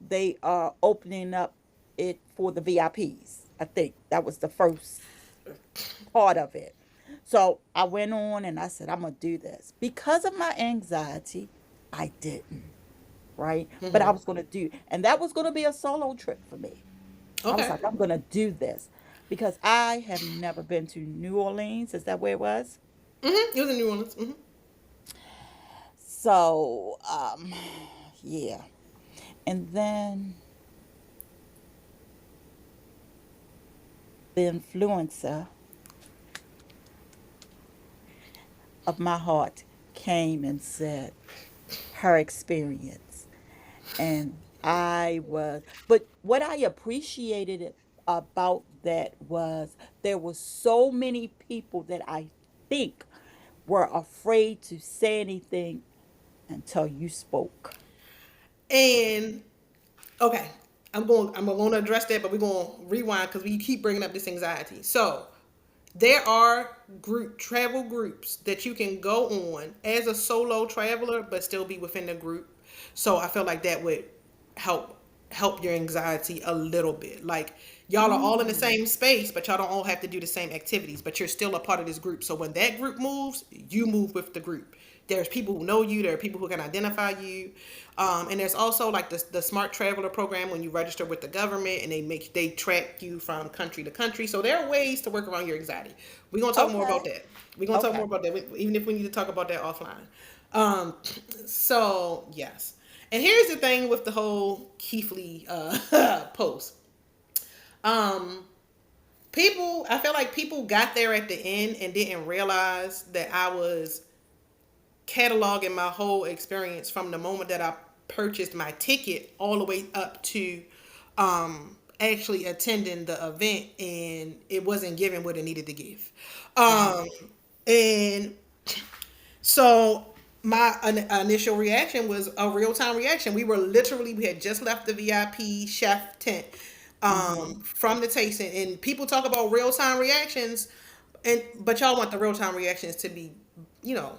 they are opening up it for the VIPs. I think that was the first part of it. So I went on and I said, I'm going to do this. Because of my anxiety, I didn't, right? But I Hmm. was going to do, and that was going to be a solo trip for me. I was Okay. like, I'm going to do this because I have never been to New Orleans. Is that where it was? It was in New Orleans. So, yeah. And then the influencer of my heart came and said her experience. And but what I appreciated about that was there were so many people that I think were afraid to say anything until you spoke. And okay, I'm going to address that, but we're going to rewind because we keep bringing up this anxiety. So there are group travel groups that you can go on as a solo traveler, but still be within the group. So I feel like that would help help your anxiety a little bit. Like y'all are all in the Mm. same space, but y'all don't all have to do the same activities, but you're still a part of this group. So when that group moves, you move with the group. There's people who know you. There are people who can identify you, and there's also like the Smart Traveler program when you register with the government and they track you from country to country. So there are ways to work around your anxiety. We're gonna talk more about Okay. that. We're gonna talk more Okay. about that, even if we need to talk about that offline. Um, so yes, and here's the thing with the whole Keithley post. Um, people, I feel like people got there at the end and didn't realize that I was cataloging my whole experience from the moment that I purchased my ticket all the way up to actually attending the event, and it wasn't giving what it needed to give. Mm-hmm. Um and so my initial reaction was a real time reaction. We had just left the VIP chef tent Mm-hmm. from the tasting, and people talk about real time reactions, but y'all want the real time reactions to be, you know,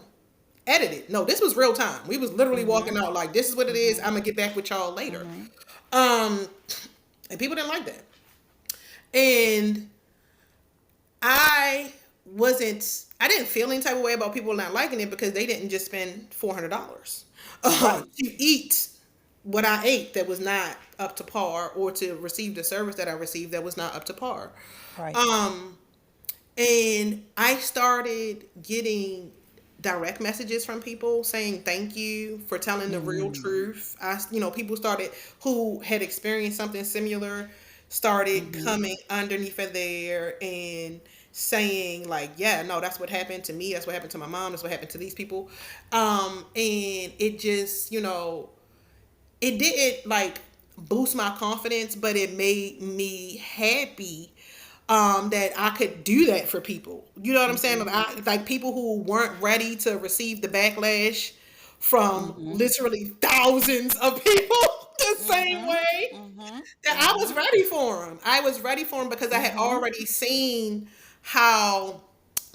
edited. No, this was real time. We was literally Mm-hmm. walking out like, this is what it is. Mm-hmm. I'm gonna get back with y'all later. Mm-hmm. Um, and people didn't like that. And I I didn't feel any type of way about people not liking it because they didn't just spend $400 Right. to eat what I ate that was not up to par, or to receive the service that I received that was not up to par. Right. Um, and I started getting direct messages from people saying thank you for telling the real Mm. truth. People started who had experienced something similar started Mhm. coming underneath of there and saying like, yeah, no, that's what happened to me. That's what happened to my mom. That's what happened to these people. And it just, it didn't like boost my confidence, but it made me happy that I could do that for people. You know what I'm saying? Mhm. Like people who weren't ready to receive the backlash from Mhm. literally thousands of people the same Mhm. way Mhm. that I was Mhm. ready for them. I was ready for them because I had Mhm. already seen how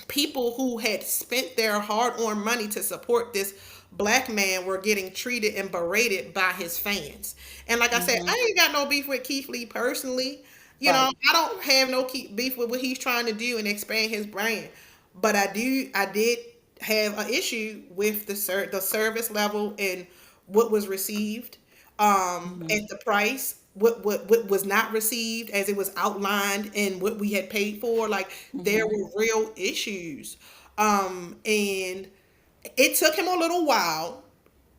people who had spent their hard-earned money to support this black man were getting treated and berated by his fans. And like I said, Mhm. I ain't got no beef with Keith Lee personally. Right. I don't have no beef with what he's trying to do and expand his brand. But I did have an issue with the service level and what was received Mhm. at the price, what was not received as it was outlined and what we had paid for. Like there Mhm. were real issues. And it took him a little while.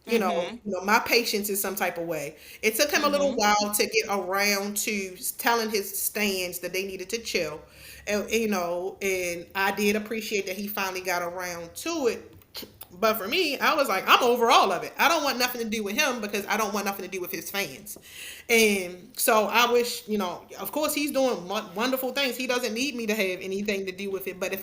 Mhm. My patience is some type of way. It took him a little Mhm. while to get around to telling his stands that they needed to chill. And I did appreciate that he finally got around to it. But for me, I was like, I'm over all of it. I don't want nothing to do with him because I don't want nothing to do with his fans. And so I wish, of course, he's doing wonderful things. He doesn't need me to have anything to do with it. But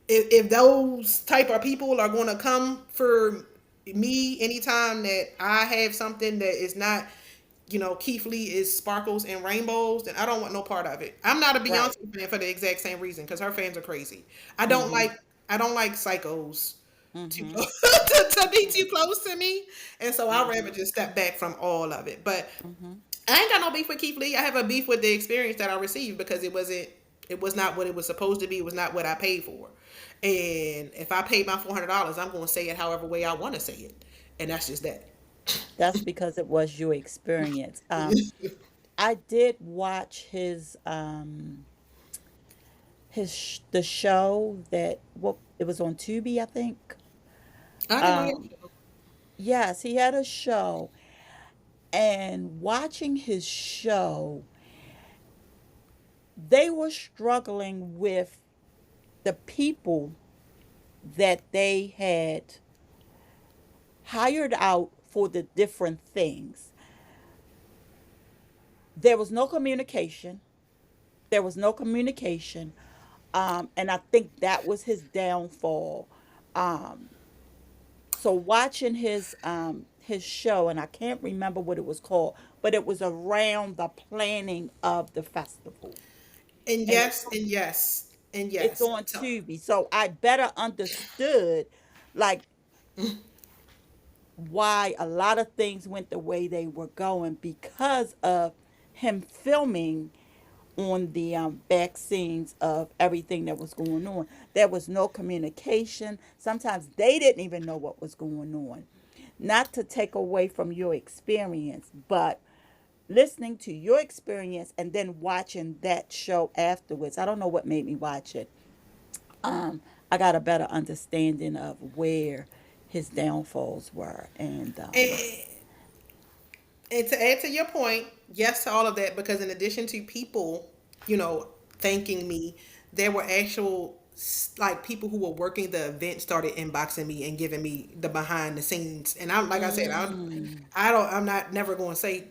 if those type of people are going to come for me anytime that I have something that is not, Keith Lee is sparkles and rainbows, then I don't want no part of it. I'm not a Right. Beyonce fan for the exact same reason because her fans are crazy. I don't Mhm. like I don't like psychos too Mhm. close to be too Mhm. close to me, and so I'd rather Mhm. just step back from all of it. But Mhm. I ain't got no beef with Keith Lee. I have a beef with the experience that I received because it was not what it was supposed to be. It was not what I paid for. And if I paid my $400, I'm going to say it however way I want to say it, and that's just that. That's because it was your experience. I did watch the show that what it was on Tubi, I think. I didn't know Um, you. yes, he had a show, and watching his show, they were struggling with the people that they had hired out for the different things. There was no communication. There was no communication. And I think that was his downfall. Um, so watching his show, and I can't remember what it was called, but it was around the planning of the festival. And And yes, and yes, and it's yes. on So, Tubi. So I better understood like why a lot of things went the way they were going because of him filming on the back scenes of everything that was going on. There was no communication. Sometimes they didn't even know what was going on. Not to take away from your experience, but listening to your experience and then watching that show afterwards. I don't know what made me watch it. I got a better understanding of where his downfalls were, and and, and to add to your point, yes to all of that, because in addition to people, thanking me, there were actual like people who were working the event started inboxing me and giving me the behind the scenes. And I'm like I said, mm, I'm not never going to say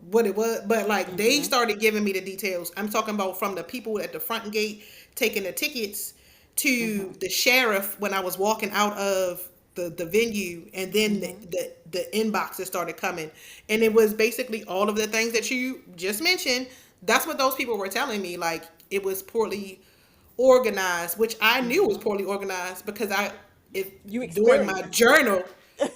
what it was, but like they mhm, started giving me the details. I'm talking about from the people at the front gate taking the tickets to mhm, the sheriff when I was walking out of the venue, and then mhm, the inboxes started coming, and it was basically all of the things that you just mentioned. That's what those people were telling me. Like it was poorly organized, which I knew was mhm. poorly organized because I if You during my experienced it. journal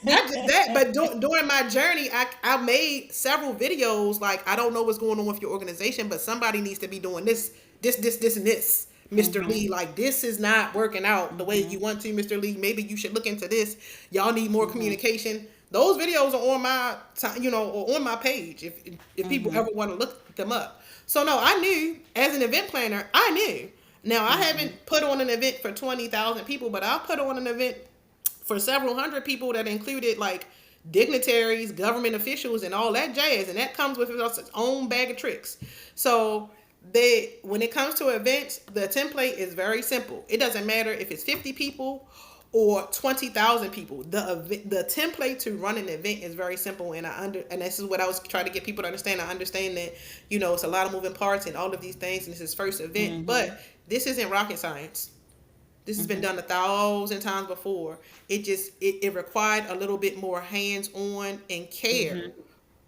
Not just that, but during my journey, I made several videos. Like, I don't know what's going on with your organization, but somebody needs to be doing this, and this, Mr. Mhm. Lee. Like, this is not working out the way you Mhm. want to, Mr. Lee. Maybe you should look into this. Y'all need more Mhm. communication. Those videos are on my time, or on my page. If people Mhm. ever want to look them up. So no, I knew as an event planner, I knew. Now I Mhm. haven't put on an event for 20,000 people, but I'll put on an event for several hundred people that included like dignitaries, government officials, and all that jazz, and that comes with its own bag of tricks. So when it comes to events, the template is very simple. It doesn't matter if it's 50 people or 20,000 people. The template to run an event is very simple, and this is what I was trying to get people to understand. I understand that it's a lot of moving parts and all of these things, and this is first event, Mhm. but this isn't rocket science. This has been Mhm. done 1,000 times before. It required a little bit more hands on and care Mhm.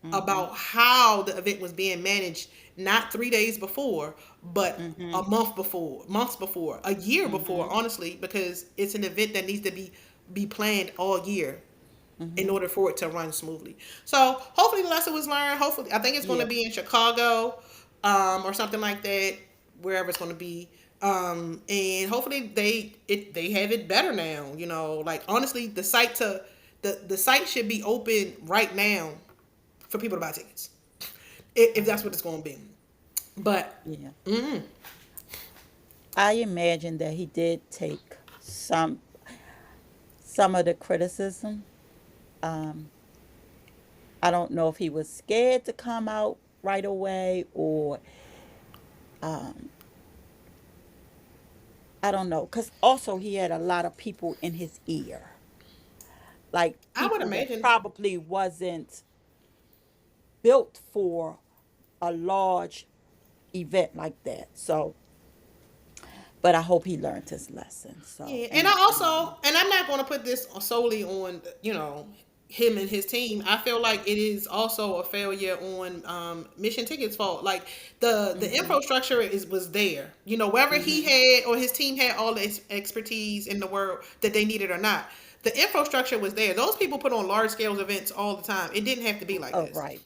Mhm. about how the event was being managed, not 3 days before, but a Mhm. month before, months before, a year before, Mhm. honestly, because it's an event that needs to be planned all year in Mhm. order for it to run smoothly. So hopefully the lesson was learned. Hopefully, I think it's going to Yeah. be in Chicago, or something like that, wherever it's going to be. And hopefully they have it better now. Like, honestly, the site should be open right now for people to buy tickets, if that's what it's going to be. But Yeah. mm, I imagine that he did take some of the criticism. Um, I don't know if he was scared to come out right away, or um, I don't know. Because also he had a lot of people in his ear, like I would people that imagine. probably wasn't built for a large event like that. So, but I hope he learned his lesson. So, Yeah, and I and also, and I'm not going to put this solely on him and his team. I feel like it is also a failure on Mission Ticket's fault. Like, the mhm. infrastructure was there. Whether he Mhm. had or his team had all the expertise in the world that they needed or not, the infrastructure was there. Those people put on large scale events all the time. It didn't have to be like Oh, this. right.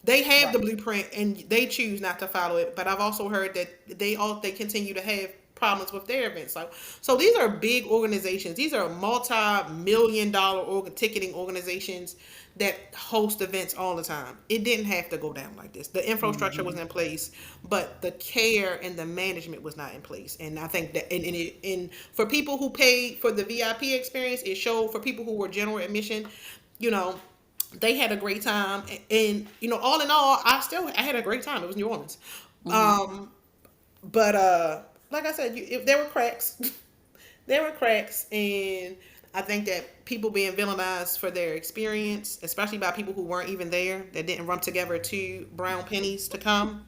They have the Right. blueprint and they choose not to follow it. But I've also heard that they continue to have problems with their events. So these are big organizations. These are multi-million-dollar ticketing organizations that host events all the time. It didn't have to go down like this. The infrastructure was Mhm. in place, but the care and the management was not in place. And I think that, and for people who paid for the VIP experience, it showed. For people who were general admission, you know they had a great time, and all in all, I had a great time. It was New Orleans. Mhm. um but like I said, if there were cracks, there were cracks. And I think that people being villainized for their experience, especially by people who weren't even there, that didn't run together two brown pennies to come,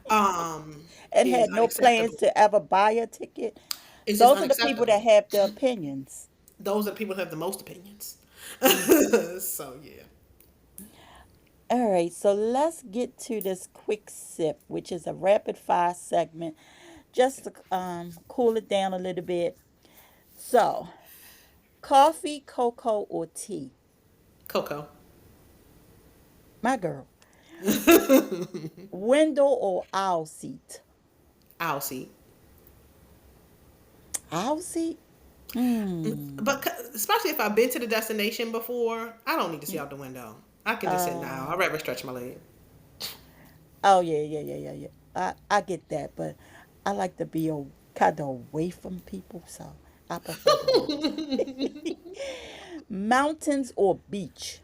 um And is had no plans unacceptable. to ever buy a ticket. It's just Those are the people unacceptable. that have the opinions. Those are the people who have the most opinions. Mhm. So yeah. All right, so let's get to this quick sip, which is a rapid fire segment, just to cool it down a little bit. So, coffee, cocoa, or tea? Coco. My girl. Window or aisle seat? I'll see. Aisle seat? Hmm. But especially if I've been to the destination before, I don't need to see out the window. I can just sit now. I'd Uh, rather stretch my leg. oh, yeah, yeah, yeah, yeah, yeah. I get that, but I like to be kind of away from people, so I prefer the window. Mountains or beach?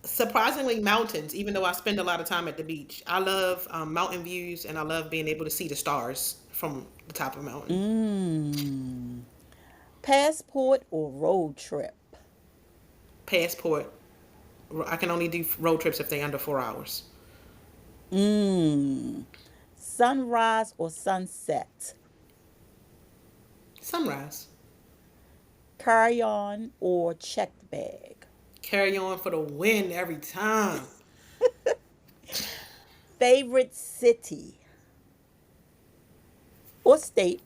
Surprisingly, mountains, even though I spend a lot of time at the beach. I love mountain views, and I love being able to see the stars from the top of a mountain. Mmm. Passport or road trip? Passport. I can only do road trips if they're under 4 hours. Mmm. Sunrise or sunset? Sunrise. Carry on or checked bag? Carry on for the win every time. Favorite city or state?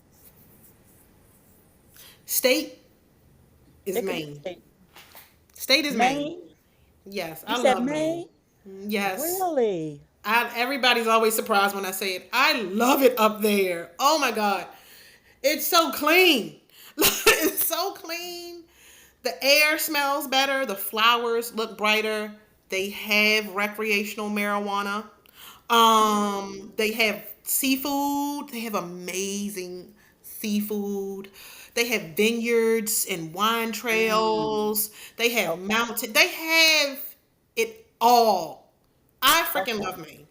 State is It could be Maine. state. State is Maine. Maine? Yes, You I said love Maine. Maine? Yes. Really? Everybody's always surprised when I say it. I love it up there. Oh my God. It's so clean. It's so clean. The air smells better. The flowers look brighter. They have recreational marijuana. They have seafood. They have amazing seafood. They have vineyards and wine Mm, trails. They have okay. mountain. They have it all. I freaking Okay. love Maine.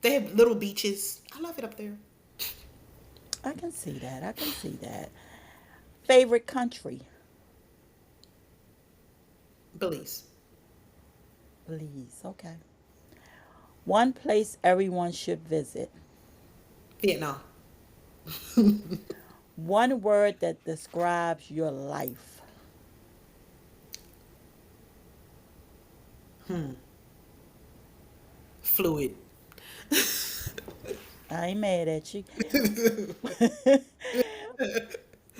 They have little beaches. I love it up there. I can see that. I can see that. Favorite country? Belize, Belize. Okay. One place everyone should visit. Vietnam. One word that describes your life. Fluid. I ain't mad at you.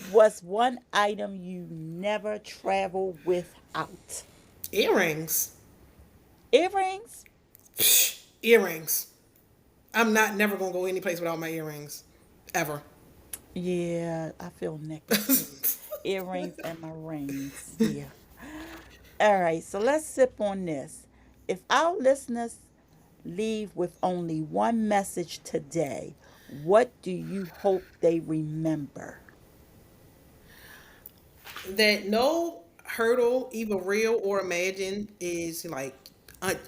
What's one item you never travel without? Earrings. Earrings? Earrings. I'm not never gonna go any place without my earrings. Ever. Yeah, I feel naked too. Earrings and my rings. Yeah. All right, so let's sip on this. If our listeners leave with only one message today, what do you hope they remember? That no hurdle, either real or imagined, is like un-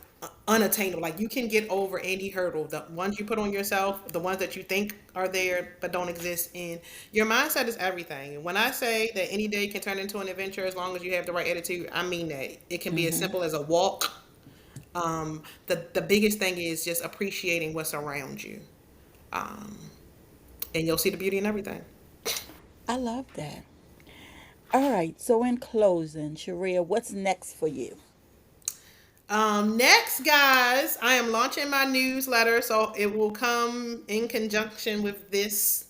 unattainable. Like you can get over any hurdle. The ones you put on yourself, the ones that you think are there but don't exist. And your mindset is everything. And when I say that any day can turn into an adventure as long as you have the right attitude, I mean that. It can be as Mm-hmm. simple as a walk. The biggest thing is just appreciating what's around you, um, and you'll see the beauty in everything. I love that. All right, so in closing, Sharia, what's next for you? Next, guys, I am launching my newsletter, so it will come in conjunction with this.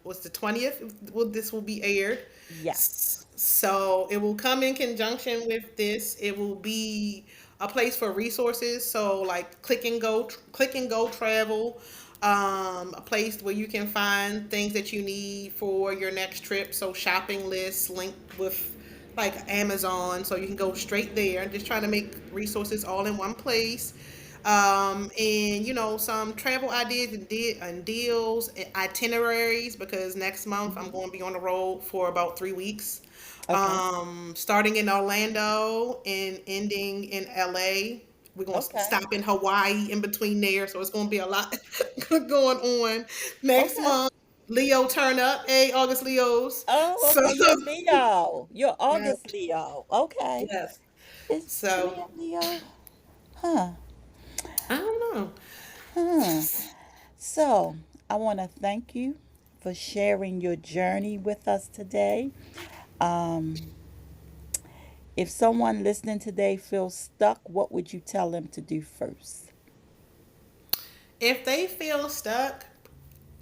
What's the 20th? Will this will be aired? Yes. So it will come in conjunction with this. It will be a place for resources. So like click and go travel. A place where you can find things that you need for your next trip. So shopping lists linked with like Amazon, so you can go straight there. Just trying to make resources all in one place. And some travel ideas and deals and itineraries, because next month I'm Hmm. going to be on the road for about 3 weeks. Okay. Starting in Orlando and ending in LA. We're going to Okay. stop in Hawaii in between there, so it's going to be a lot going on next Okay. month. Leo turn up, hey August Leos. Oh, So okay. You're Leo. You're yes, August Leo. Okay. yes. Is So Sharia Leo? Huh. I don't know. Huh. So I want to thank you for sharing your journey with us today. Um, if someone listening today feels stuck, what would you tell them to do first? If they feel stuck,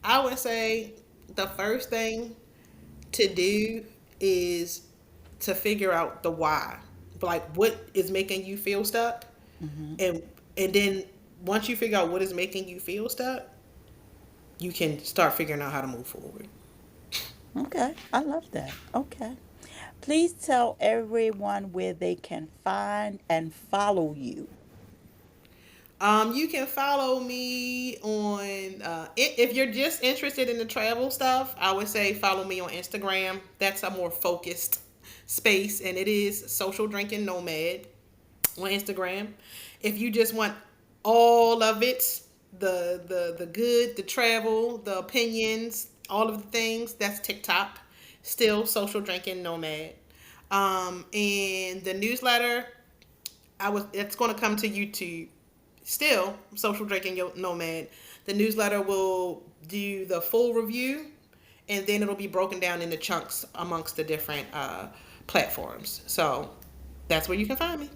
I would say the first thing to do is to figure out the why. Like what is making you feel stuck? Hmm. And then once you figure out what is making you feel stuck, you can start figuring out how to move forward. Okay. I love that. Okay. Please tell everyone where they can find and follow you. You can follow me on if you're just interested in the travel stuff. I would say follow me on Instagram. That's a more focused space, and it is Social Drinking Nomad on Instagram. If you just want all of it, the good, the travel, the opinions, all of the things, that's TikTok. Still Social Drinking Nomad. And the newsletter, it's going to come to YouTube. Still Social Drinking Nomad. The newsletter will do the full review, and then it'll be broken down into chunks amongst the different platforms. So that's where you can find me.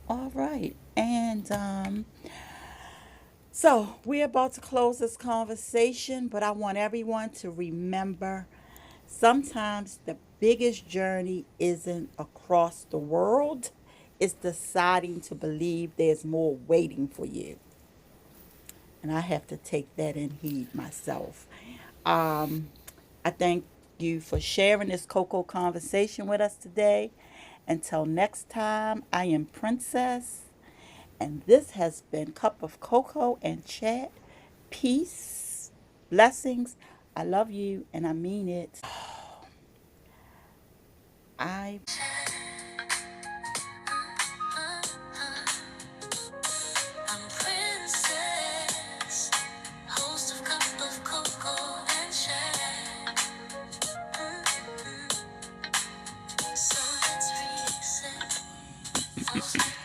All right. And so we're about to close this conversation, but I want everyone to remember sometimes the biggest journey isn't across the world, it's deciding to believe there's more waiting for you. And I have to take that in heed myself. Um, I thank you for sharing this cocoa conversation with us today. Until next time, I am Princess, and this has been Cup of Cocoa and Chat. Peace, blessings. I love you, and I mean it. I I'm Princess, host of Cup of Cocoa and Chat. So let's reset.